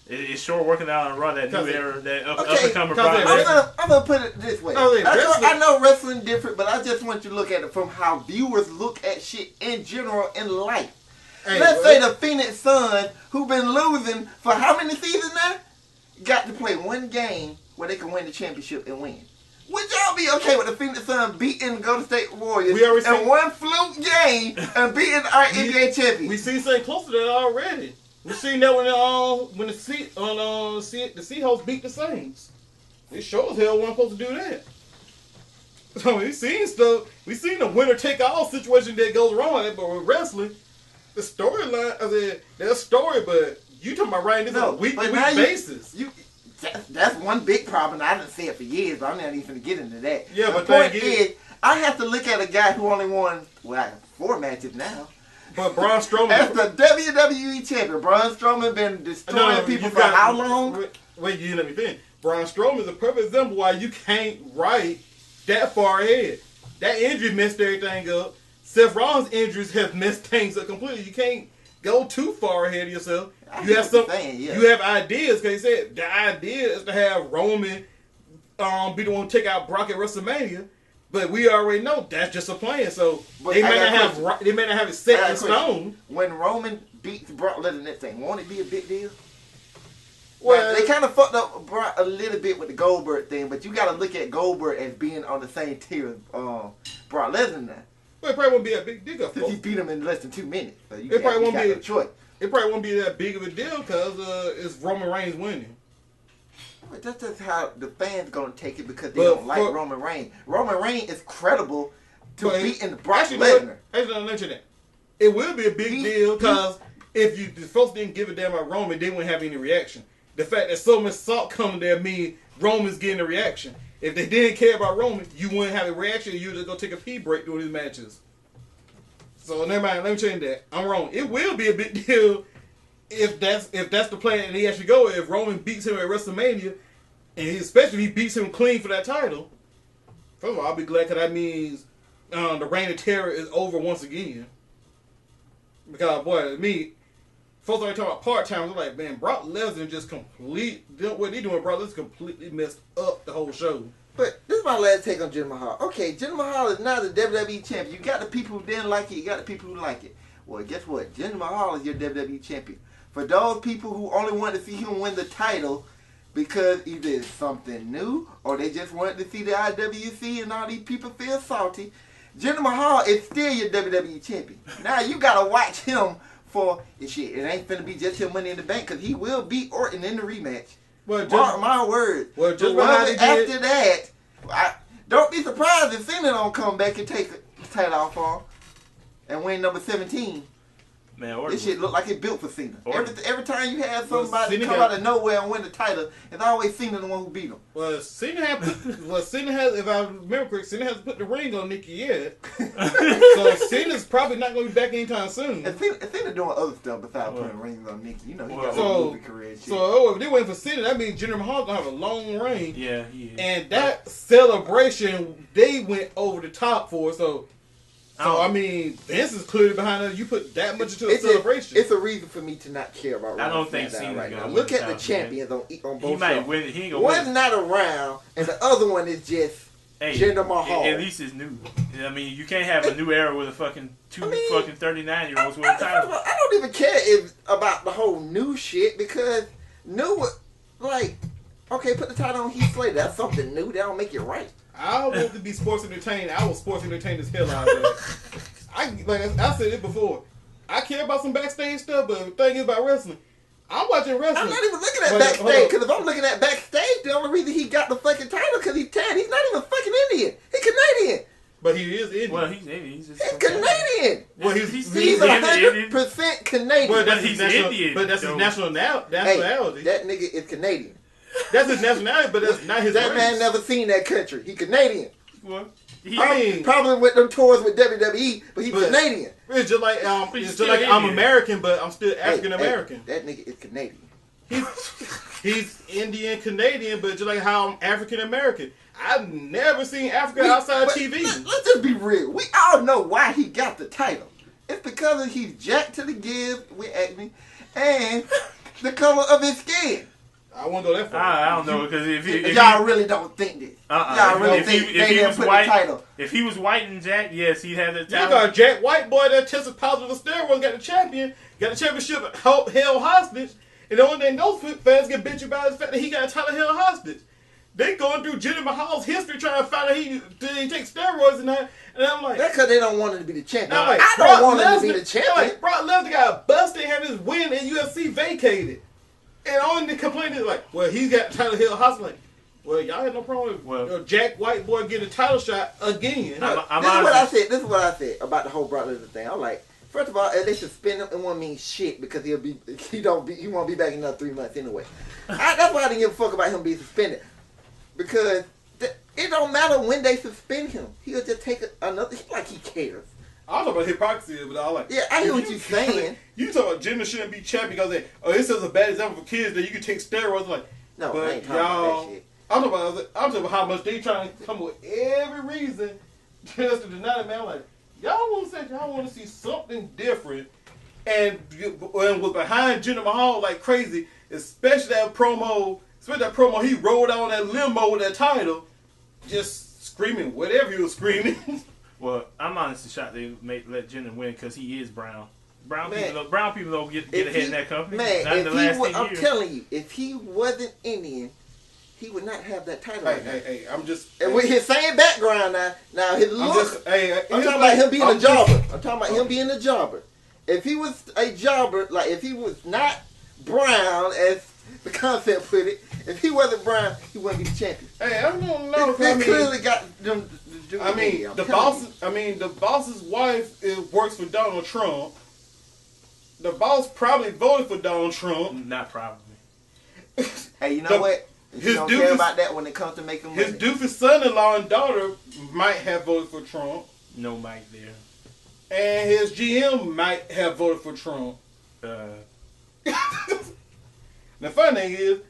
it's sure working out on Raw that new era, that up and coming Cause I'm gonna put it this way. I know wrestling different, but I just want you to look at it from how viewers look at shit in general in life. Hey, let's say the Phoenix Suns, who've been losing for how many seasons now, got to play one game where they can win the championship and win. Would y'all be okay with the Phoenix Suns beating Golden State Warriors in one fluke game and beating our NBA champions? We seen something close to that already. We seen that when the Seahawks beat the Saints. It sure as hell wasn't supposed to do that. So we seen stuff. We seen the winner take all situation that goes wrong with it, but with wrestling, the storyline. I said there's a story, but you talking about writing this on a week-to-week basis. That's one big problem. I didn't say it for years, but I'm not even going to get into that. Yeah, the but point is, I have to look at a guy who only won 4 matches now. But Braun Strowman, as the WWE champion, Braun Strowman been destroying people for how long? Wait, you let me finish. Braun Strowman is a perfect example why you can't write that far ahead. That injury messed everything up. Seth Rollins' injuries have messed things up completely. You can't go too far ahead of yourself. You have You have ideas. Because he said the idea is to have Roman be the one to take out Brock at WrestleMania. But we already know that's just a plan. So they may not have it set in stone. When Roman beats Brock Lesnar next thing, won't it be a big deal? Well, they kind of fucked up Brock a little bit with the Goldberg thing, but you got to look at Goldberg as being on the same tier as Brock Lesnar now. Well, it probably won't be a big deal. Because he beat him in less than 2 minutes. So it probably won't be a choice. It probably won't be that big of a deal because it's Roman Reigns winning. But that's just how the fans going to take it because they don't like Roman Reigns. Roman Reigns is credible to beating Brock Lesnar. Actually, I'll mention that. It will be a big deal because if the folks didn't give a damn about Roman, they wouldn't have any reaction. The fact that so much salt coming there means Roman's getting a reaction. If they didn't care about Roman, you wouldn't have a reaction. You'd just go take a pee break during these matches. So never mind. Let me change that. I'm wrong. It will be a big deal if that's the plan and he actually go. If Roman beats him at WrestleMania, and especially if he beats him clean for that title. First of all, I'll be glad because that means the reign of terror is over once again. Because boy, to me, folks already talking about part-timers. I'm like, man, Brock Lesnar just what he doing, Brock Lesnar completely messed up the whole show. But this is my last take on Jinder Mahal. Okay, Jinder Mahal is now the WWE champion. You got the people who didn't like it. You got the people who like it. Well, guess what? Jinder Mahal is your WWE champion. For those people who only want to see him win the title because either it's something new or they just want to see the IWC and all these people feel salty, Jinder Mahal is still your WWE champion. Now you got to watch him for shit. It ain't finna be just him Money in the Bank because he will beat Orton in the rematch. Well, mark my word. Well, just after that, don't be surprised if Cena don't come back and take the title off on and win number 17. Man, this shit look like it built for Cena. Every time you have somebody come out of nowhere and win the title, it's always Cena the one who beat him. Well, Cena has, if I remember correctly, Cena hasn't put the ring on Nikki yet. So Cena's probably not going to be back anytime soon. And Cena doing other stuff besides putting rings on Nikki. You know, he got a movie career and shit. So if they waiting for Cena, that means Jinder Mahal's going to have a long reign. Yeah. And that celebration, they went over the top for. So I mean, Vince is clearly behind it. You put that much into a celebration. It's a reason for me to not care about. I don't think Cena's right now. Look at the champions on both shows. He might win. He ain't gonna One's win. not around, and the other one is just Jinder Mahal. At least it's new. I mean, you can't have a new era with a fucking 39-year-olds with a title. I don't even care about the whole new shit because new, like, okay, put the title on Heath Slater. That's something new. That don't make it right. I want to be sports entertained. I will sports entertain this hell out of it. I said it before. I care about some backstage stuff, but the thing is about wrestling, I'm watching wrestling. I'm not even looking at backstage because if I'm looking at backstage, the only reason he got the fucking title because he's tan. He's not even fucking Indian. He's Canadian. But he is Indian. Well, he's Indian. He's Canadian. Well, he's 100% Canadian. But that's he's his Indian. But that's his nationality. That nigga is Canadian. That's his nationality, but that's not his race. That man never seen that country. He Canadian. What? Probably with them tours with WWE, but he's Canadian. It's just like I'm American, but I'm still African American. That nigga is Canadian. He's Indian Canadian, but just like how I'm African American. I've never seen Africa outside TV. Let's just be real. We all know why he got the title. It's because he's jacked to the giz with acne and the color of his skin. I won't go that far. I don't know because if y'all really don't think this. Y'all really think they didn't put the title. If he was white and Jack, yes, he'd have the title. You got Jack White boy that tested positive for steroids, got the championship held hostage, and the only thing those fans get bitched about is the fact that he got a title held hostage. They going through Jinder Mahal's history trying to find out did he take steroids and that, and I'm like, that's because they don't want him to be the champion. Like, I don't want him to be the champion. Like, Brock Lesnar got busted and had his win in UFC vacated. And only complaint is like, well, he's got the title held hostage. Like, well, y'all had no problem with Jack White boy getting a title shot again. This is what I said about the whole Brock Lesnar thing. I'm like, first of all, if they suspend him, it won't mean shit because he won't be back in another 3 months anyway. That's why I didn't give a fuck about him being suspended. Because it don't matter when they suspend him. He'll just take another, like he cares. I don't know about hypocrisy, but I like. Yeah, I hear what you're saying. You talk about Jinder shouldn't be champion because this is a bad example for kids that you can take steroids. Like, no, but I ain't talking about that shit. I'm talking about how much they trying to come with every reason just to deny the man. Like, y'all want to see something different, and was behind Jinder Mahal like crazy, especially that promo he rolled out on that limo with that title, just screaming whatever he was screaming. Well, I'm honestly shocked they let Jinder win because he is brown. Brown people don't get ahead in that company. Man, not in the last 10 years. I'm telling you, if he wasn't Indian, he would not have that title. Hey, I'm just. And with his same background now his look. I'm talking about him being a jobber. If he was a jobber, like if he was not brown, as the concept put it, if he wasn't brown, he wouldn't be the champion. Hey, I don't know. They clearly got them. The boss's wife works for Donald Trump. The boss probably voted for Donald Trump. Not probably. Hey, you know what? You don't care about that when it comes to making money. His doofus son-in-law and daughter might have voted for Trump. No Mike there. And his GM might have voted for Trump. The funny thing is,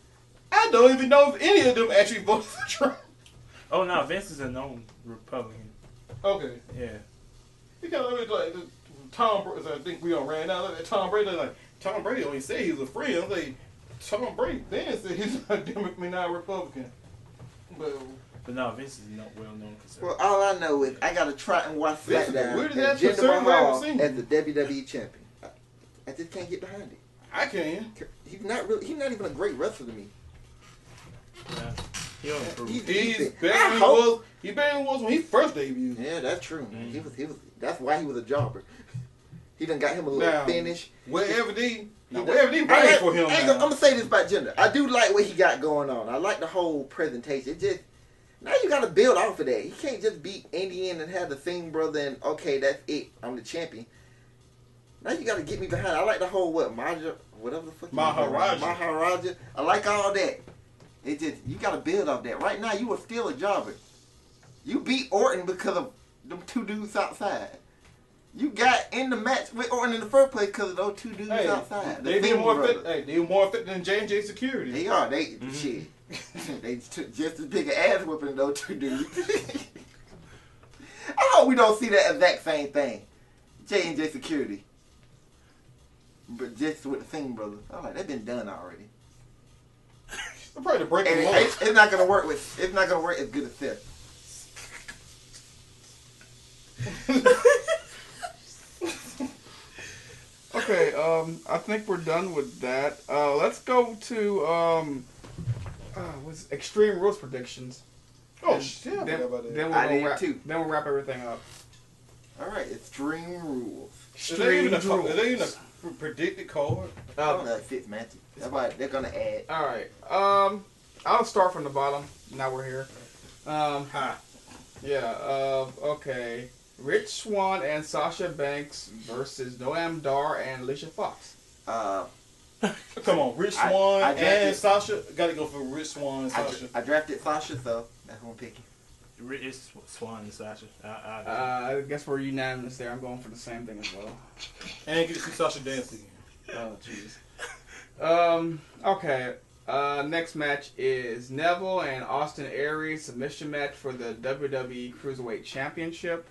I don't even know if any of them actually voted for Trump. Oh no, Vince is a known Republican. Okay. Yeah. Because like Tom Brady, I think we on ran out of it. Tom Brady only said he was a friend. I'm like, Tom Brady then said he's not Democrat, not Republican. But no, Vince is not well known conservative. Well, all I know is I gotta try and watch SmackDown and Jinder Jinder Mahal as the WWE champion. I just can't get behind it. I can. He's not even a great wrestler to me. Yeah. He'll improve. He's better than he was when he first debuted. Yeah, that's true. Man. He was. That's why he was a jobber. He done got him a little finish. Wherever they waiting for him. I'm gonna say this about Jinder. I do like what he got going on. I like the whole presentation. It just now you gotta build off of that. He can't just beat Indian and have the thing brother and okay, that's it. I'm the champion. Now you gotta get me behind. I like the whole whatever the fuck. Maharaja. I like all that. It just you gotta build off that. Right now you are still a jobber. You beat Orton because of them two dudes outside. You got in the match with Orton in the first place because of those two dudes outside. They more fit than J&J Security. They are. Shit. They took just as big an ass whipping than those two dudes. I hope we don't see that exact same thing. J&J Security. But just with the Thing brothers. I'm like, they've been done already. I'm probably to break it's not gonna work as good as Seth. Okay, I think we're done with that. Let's go to what's Extreme Rules predictions. Oh shit! I forgot about that. Then we'll wrap everything up. All right, Extreme Rules. Is there even a predicted card? That fits matches. That's why they're gonna add. All right. I'll start from the bottom. Now we're here. Yeah. Okay. Rich Swann and Sasha Banks versus Noam Dar and Alicia Fox. Come on, Rich Swann and Sasha. Got to go for Rich Swann and Sasha. I drafted Sasha, so that's who I'm picking. It's Swann and Sasha. I guess we're unanimous there. I'm going for the same thing as well. And get to see Sasha dance again. Oh, jeez. Okay. Next match is Neville and Austin Aries submission match for the WWE Cruiserweight Championship.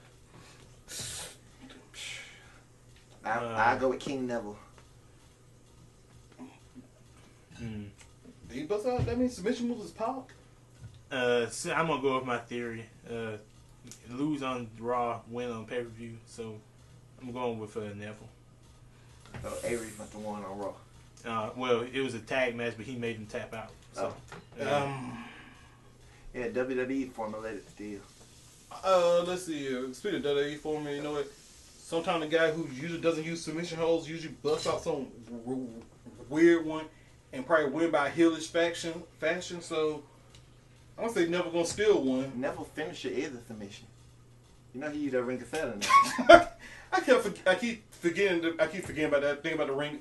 I'll go with King Neville. He busts out. That means submission moves is pop. So I'm gonna go with my theory. Lose on Raw, win on pay-per-view. So I'm going with Neville. Oh, Avery must have won on Raw. Well, it was a tag match, but he made him tap out. So, yeah, WWE formulated the deal. Let's see here. Speaking of WWE formula, you know what? Sometimes the guy who usually doesn't use submission holds usually busts out some weird one and probably win by heelish fashion. So I'm gonna say Neville gonna steal one. Neville finisher is a submission. You know he used that ring of Saturn now. I keep forgetting about that thing about the ring.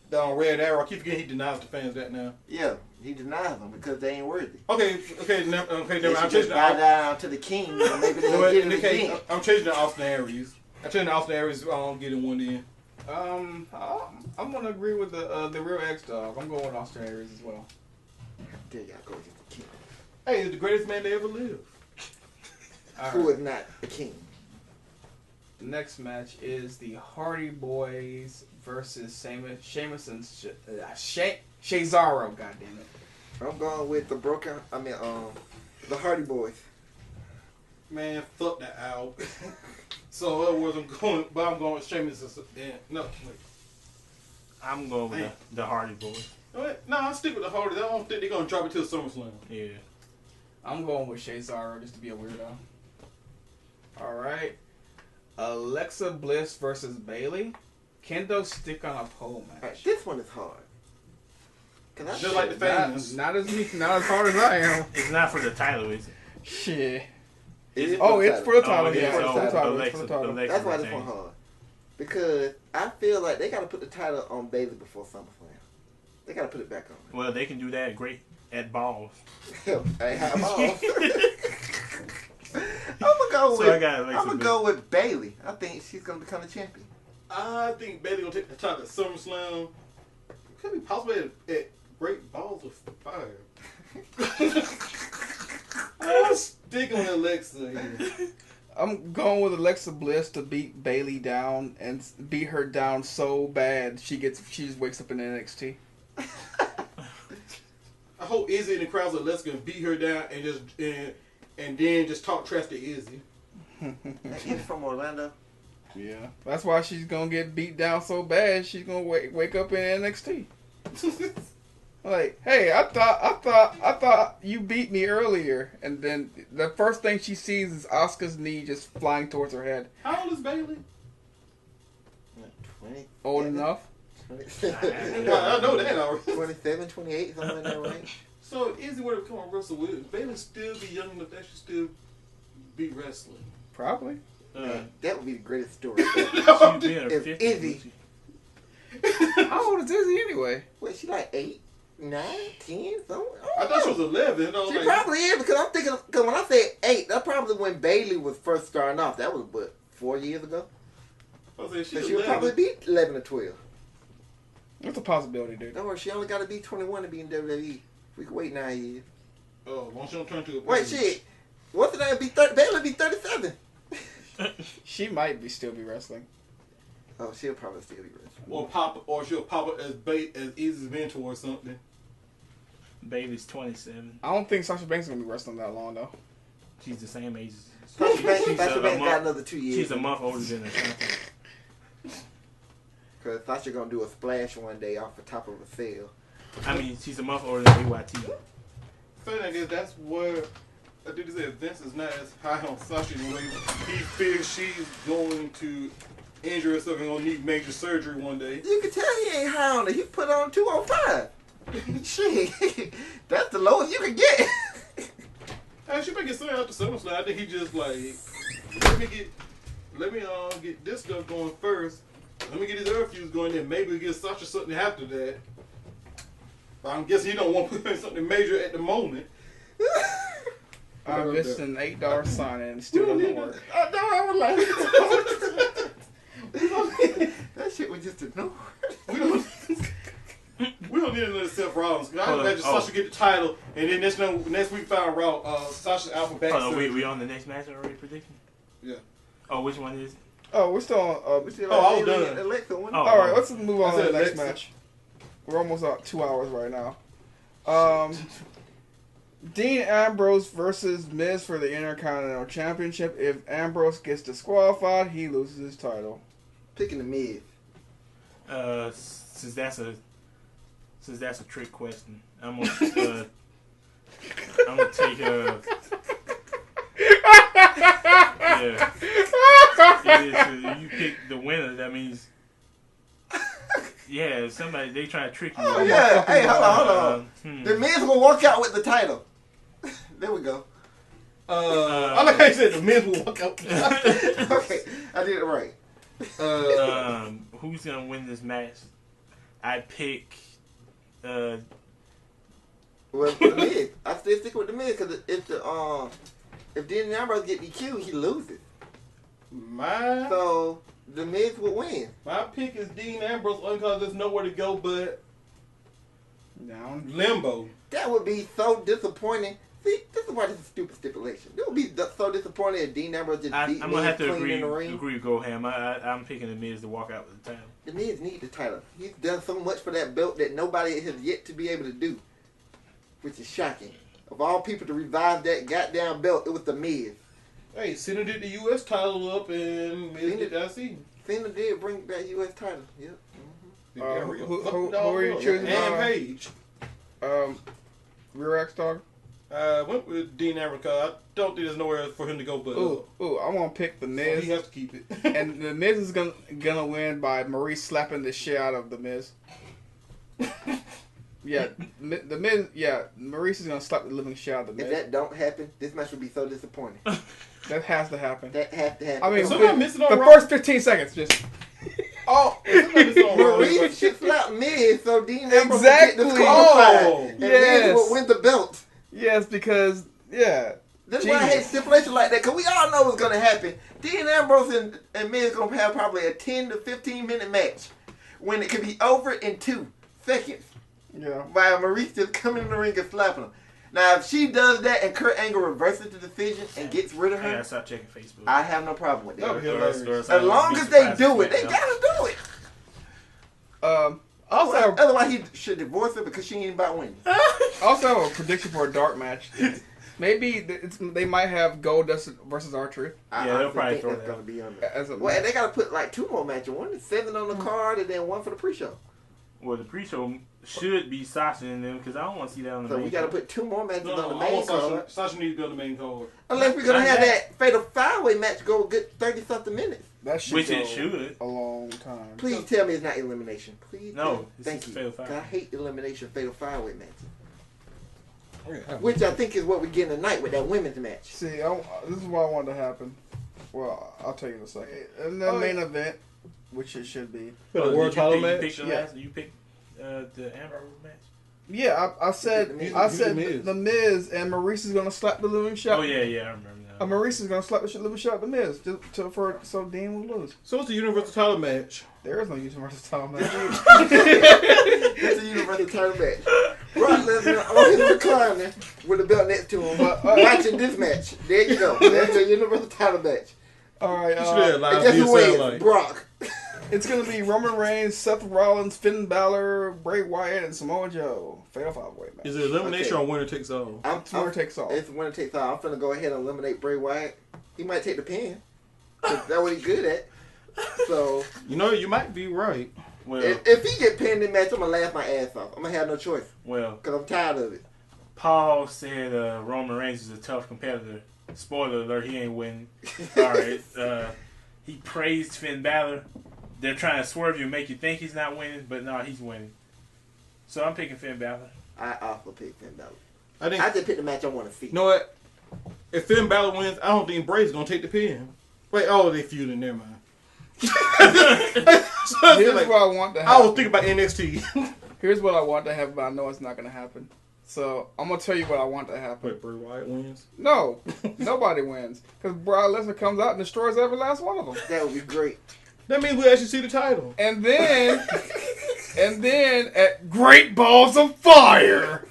The Red Arrow. I keep forgetting he denies the fans that now. Yeah, he denies them because they ain't worthy. Okay. Never They mind. should just bow down to the king, and maybe they'll get it again. I'm changing to Austin Aries. I'm changing to Austin Aries. Getting one in. I'm gonna agree with the real X Dog. I'm going with Austin Aries as well. There y'all go against the king. Hey, he's the greatest man to ever live. Who is not the king? The next match is the Hardy Boys versus Sheamus and Cesaro. God damn it! I'm going with the Hardy Boys. Man, fuck that out. So I'm going with Sheamus. No, wait. I'm going with the Hardy Boys. No, I'll stick with the Hardy. I don't think they're gonna drop it till SummerSlam. Yeah. I'm going with Cesaro just to be a weirdo. All right. Alexa Bliss versus Bayley. Kendo stick on a pole match. Right, this one is hard. Just like the famous. Not as hard as I am. It's not for the title, is it? Shit. It's for the title. it is. Yeah, it's for the title. Alexa, It's for the title. Alexa That's why this retained. one hard. Because I feel like they got to put the title on Bayley before SummerSlam. They got to put it back on. Well, they can do that great at balls. Hey, how about? I'm gonna go with Bayley. I think she's gonna become the champion. I think Bayley gonna take the title at SummerSlam. Could be possibly at Great Balls of Fire. I'm sticking with Alexa here. I'm going with Alexa Bliss to beat Bayley down and beat her down so bad she just wakes up in NXT. I hope Izzy in the crowd's like, let's go beat her down and then just talk trash to Izzy. Izzy from Orlando. Yeah, that's why she's gonna get beat down so bad she's gonna wake up in NXT. Like, hey, I thought you beat me earlier, and then the first thing she sees is Asuka's knee just flying towards her head. How old is Bayley? 20. Old enough? 27, I know that already. 27, 28, something in that range. So if Izzy were to come on Wrestle with Bayley still be young enough that she still be wrestling. Probably. Man, that would be the greatest story ever. She'd be in her If 50s, Izzy- How old is Izzy anyway? What, she like 8, 9, 10, something? I thought she was 11. She probably is, because I'm thinking, because when I say 8, that's probably when Bayley was first starting off. That was, what, 4 years ago? I was saying So she would probably be 11 or 12. That's a possibility, dude. Don't worry, she only got to be 21 to be in WWE. We can wait 9 years. Oh, why don't you turn to a Wait, shit. What's the name? Bayley be 37. She might still be wrestling. Oh, she'll probably still be wrestling. Or she'll pop up as Izzy's mentor or something. Baby's 27. I don't think Sasha Banks is gonna be wrestling that long though. She's the same age. Sasha Banks She's got a month- another 2 years. She's a month older than her. Because Sasha going to do a splash one day off the top of a sail. I mean, she's a month older than AYT. Thing I guess that's where I did say Vince is not as high on Sasha in the way he fears she's going to injure herself and gonna need major surgery one day. You can tell he ain't high on it. He put on 205. Shit, that's the lowest you can get. Hey, she might get something out the SummerSlam. I think he just like let me get this stuff going first. Let me get his other fuse going, then maybe get Sasha something after that. But I'm guessing he don't want to put in something major at the moment. I'm just an $8 sign and it still doesn't work. I know I was like, that shit was just ignored. We don't need another Seth Rollins. I Hold on. imagine Sasha get the title, and then next week find Raw. Sasha out for back. Oh, we on the next match already predicting? Yeah. Oh, which one is it? Oh, we're still on. I was done. Alexa one. Oh. All right, let's move on I to the said next Alexa. match. We're almost at 2 hours right now. Dean Ambrose versus Miz for the Intercontinental Championship. If Ambrose gets disqualified, he loses his title. Picking the Miz. Since that's a trick question, I'm gonna take yeah. If you pick the winner, that means yeah, somebody they trying to trick you. Oh yeah, hey, hold on. The Miz will walk out with the title. There we go. I like how you said the Miz will walk out. Okay, I did it right. Who's gonna win this match? I pick. Well, the Miz. I still stick with the Miz because if Dean Ambrose get DQ, he loses. So the Miz will win. My pick is Dean Ambrose only because there's nowhere to go but Down. limbo. That would be so disappointing. See, this is why this is a stupid stipulation. It would be so disappointing if Dean Ambrose just beat I'm gonna have Miz to clean in the ring. agree with Goham. I'm picking the Miz to walk out with the title. The Miz needs the title. He's done so much for that belt that nobody has yet to be able to do, which is shocking. Of all people to revive that goddamn belt, it was the Miz. Hey, Cena did the U.S. title up and Miz did the IC. Cena did bring that U.S. title. Yep. Who are you choosing? And Paige. Rear X Dog? Went with Dean Ambrose because I don't think there's nowhere for him to go but I want to pick the so Miz. he has to keep it. And the Miz is gonna win by Maurice slapping the shit out of the Miz. Yeah, the Miz. Yeah, Maurice is gonna slap the living shit out of the If Miz. that don't happen, this match would be so disappointing. That has to happen. That has to happen. I mean, Somebody missing on the Raw. first 15 seconds, just. Oh, somebody missing on Raw. Maurice should slap Miz so Dean Ambrose Exactly. would get disqualified. Oh, and yes. Miz would win the belt. Yes, because That's why I hate stipulation like that, because we all know what's going to happen. Dean Ambrose and Miz going to have probably a 10 to 15 minute match when it could be over in 2 seconds Yeah. by Maurice just coming in the ring and slapping him. Now, if she does that and Kurt Angle reverses the decision and gets rid of I gotta her, stop checking Facebook. I have no problem with That would that. be hilarious. As long as they do it, they got to do it. Otherwise, he should divorce her because she ain't about winning. I also have a prediction for a dark match. Maybe they might have Goldust versus R-Truth. I Yeah, they'll honestly probably think throw that's that going to be on As a there. Well, they got to put like 2 more matches. One is 7 on the card and then 1 for the pre-show. Well, the pre-show should be Sasha in them because I don't want to see that on the So main we got to card. put 2 more matches No, on the I main want card. Sasha needs to be on the main card. Unless we're going to Not have that. that fatal 5-way match go a good 30-something minutes. That should Which go it should. a long time. Please tell me it's not elimination. Please. No, it's Thank just you. fatal 'Cause 5-way. I hate elimination fatal 5-way matches. Yeah. Which I think is what we're getting tonight with that women's match. See, this is what I wanted to happen. Well, I'll tell you in a second. In the main event, which it should be. For the Did world title you match? pick the Yeah. last, you picked the Ambrose match? Yeah, I said the Miz and Maurice is gonna slap the living shot. Oh yeah, I remember now. Maurice is gonna slap the living shot at the Miz so Dean will lose. So what's the Universal title match? There is no universal title match. That's a universal title match. Brock Lesnar on his recliner with the belt next to him, watching this match. There you go. That's a universal title match. All right, You should have And live guess who wins? like. Brock. it's gonna be Roman Reigns, Seth Rollins, Finn Balor, Bray Wyatt, and Samoa Joe. Fatal 5-way match. Is it elimination Okay. or winner takes all? It's winner takes all. It's winner takes all. I'm finna go ahead and eliminate Bray Wyatt. He might take the pin. 'Cause that's what he's good at. So You know, you might be right. Well, if he get pinned in the match, I'm gonna laugh my ass off. I'm gonna have no choice because I'm tired of it. Paul said Roman Reigns is a tough competitor. Spoiler alert, he ain't winning. All right. He praised Finn Balor. They're trying to swerve you and make you think he's not winning, but no, he's winning. So I'm picking Finn Balor. I also pick Finn Balor. I think. I just picked the match I want to see. You know what? If Finn Balor wins, I don't think Bray's gonna take the pin. Wait, they feuding. Never mind. Here's what I want to I happen. was thinking about NXT. Here's what I want to happen, but I know it's not gonna happen. So I'm gonna tell you what I want to happen. Wait, Bray Wyatt wins. No, nobody wins because Brock Lesnar comes out and destroys every last one of them. That would be great. That means we actually see the title. And then at Great Balls of Fire,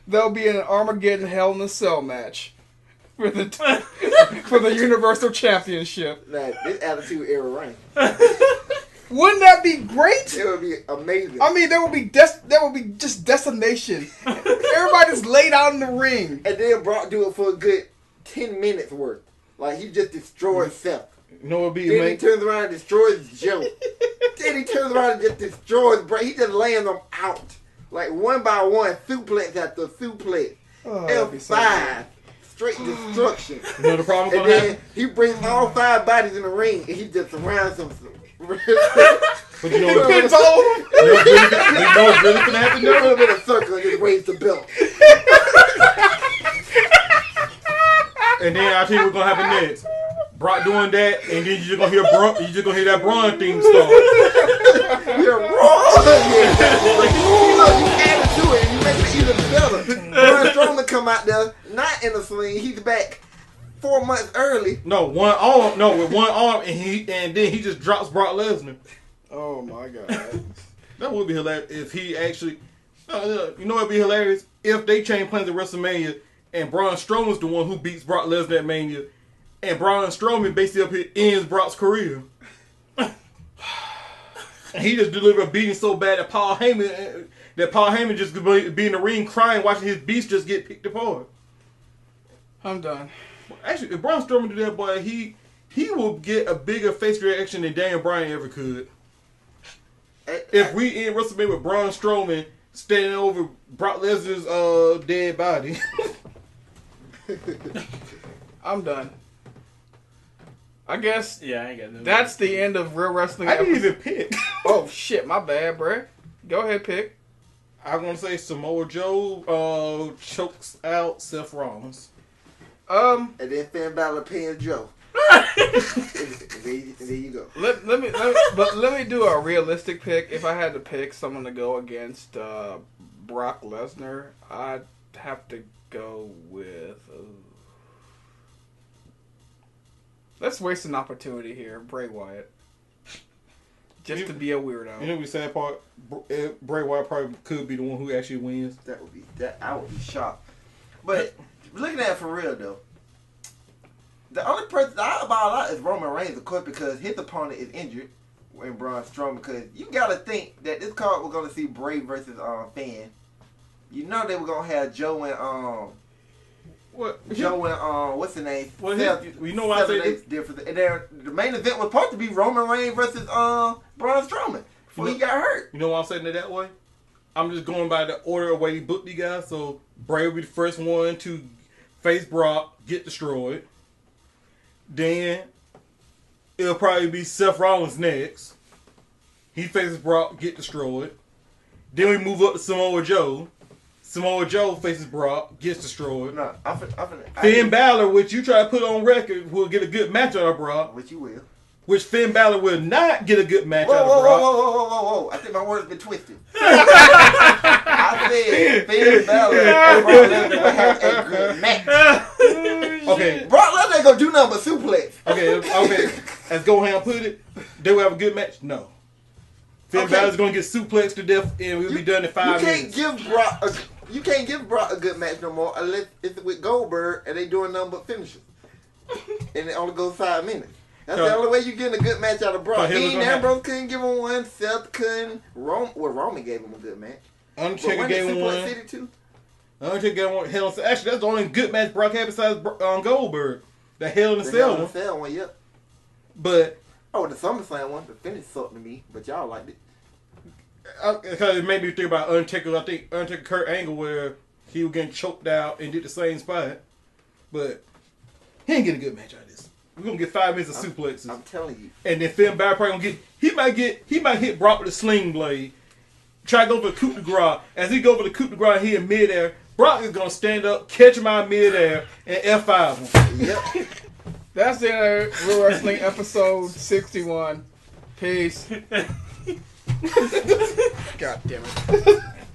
there'll be an Armageddon Hell in a Cell match for the Universal Championship. Now, this Attitude Era reign. Wouldn't that be great? It would be amazing. I mean, there would be just decimation. Everybody's laid out in the ring. And then Brock do it for a good 10 minutes worth. Like, he just destroys Seth. You know what would be Then amazing? he turns around and destroys Joe. Then he turns around and just destroys Bray. He just laying them out. Like, one by one, suplex after suplex. Oh, that'd be so F5. Straight destruction. You know the problem And gonna then happen? he brings all 5 bodies in the ring and he just surrounds them. But you know what? Pins all over. You know what's really gonna happen A little though? bit of circle and just raise the belt. And then I tell you what's gonna happen next. Brock doing that, and then you just gonna hear that Braun theme song. You're wrong. You know, you add it to it and you make it even better. Braun Strowman come out there, not in a sling. He's back 4 months early. No, with one arm, and then he just drops Brock Lesnar. Oh my god. That would be hilarious if he actually. You know what'd be hilarious if they change plans at WrestleMania, and Braun Strowman's the one who beats Brock Lesnar at Mania, and Braun Strowman basically up here ends Brock's career. And he just delivered a beating so bad that Paul Heyman just could be in the ring crying, watching his beast just get picked apart. I'm done. Actually, if Braun Strowman did that, boy, he will get a bigger face reaction than Daniel Bryan ever could. If we end WrestleMania with Braun Strowman standing over Brock Lesnar's dead body. I'm done. I guess Yeah, I ain't got no. that's the end of Real Wrestling. I didn't even pick. Oh shit, my bad, bruh. Go ahead, pick. I'm gonna say Samoa Joe chokes out Seth Rollins. And then Finn Balor paying Joe. and there you go. Let me do a realistic pick. If I had to pick someone to go against Brock Lesnar, I'd have to go with. Let's waste an opportunity here, Bray Wyatt. Just to be a weirdo. You know the sad part? Bray Wyatt probably could be the one who actually wins. That would be that. I would be shocked. But looking at it for real though, the only person I buy a lot is Roman Reigns, of course, because his opponent is injured in Braun Strowman. Because you gotta think that this card we're gonna see Bray versus Finn. You know they were gonna have Joe and what's the name? Well, Seth, you know why I say this? difference. And then the main event was supposed to be Roman Reigns versus Braun Strowman before he got hurt. You know why I'm saying it that way? I'm just going by the order of way he booked these guys. So Bray will be the first one to face Brock, get destroyed. Then it'll probably be Seth Rollins next. He faces Brock, get destroyed. Then we move up to Samoa Joe. Samoa Joe faces Brock, gets destroyed. No, Finn Balor, which you try to put on record, will get a good match out of Brock. Which you will. Which Finn Balor will not get a good match Whoa, out whoa, of Brock. whoa. I think my words been twisted. I said Finn Balor and Brock Lesnar will have a good match. Okay. Brock Lesnar ain't gonna do nothing but suplex. Okay. As Gohan put it, they will have a good match? No. Finn Balor's going to get suplexed to death and we'll be done in 5 minutes. You can't give Brock a good match no more unless it's with Goldberg and they doing nothing but finishes. And it only goes 5 minutes. That's the only way you getting a good match out of Brock. Dean Ambrose couldn't give him one. Seth couldn't. Roman gave him a good match. Undertaker gave him one. City too? Undertaker gave him one. Hell in Cell. Actually, that's the only good match Brock had besides Goldberg. The Hell in the Cell one. Cell one, yep. But the SummerSlam one, the finish sucked to me, but y'all liked it. Because it made me think about Undertaker. I think Undertaker Kurt Angle where he was getting choked out and did the same spot. But he ain't getting a good match out of this. We're gonna get 5 minutes of suplexes. I'm telling you. And then Finn Balor probably gonna he might hit Brock with a sling blade. Try to go for the coup de grace. As he go for the coup de grace, he in midair. Brock is gonna stand up, catch him out midair, and F5 him. Yep. That's the end of Real Wrestling episode 61. Peace. God damn it.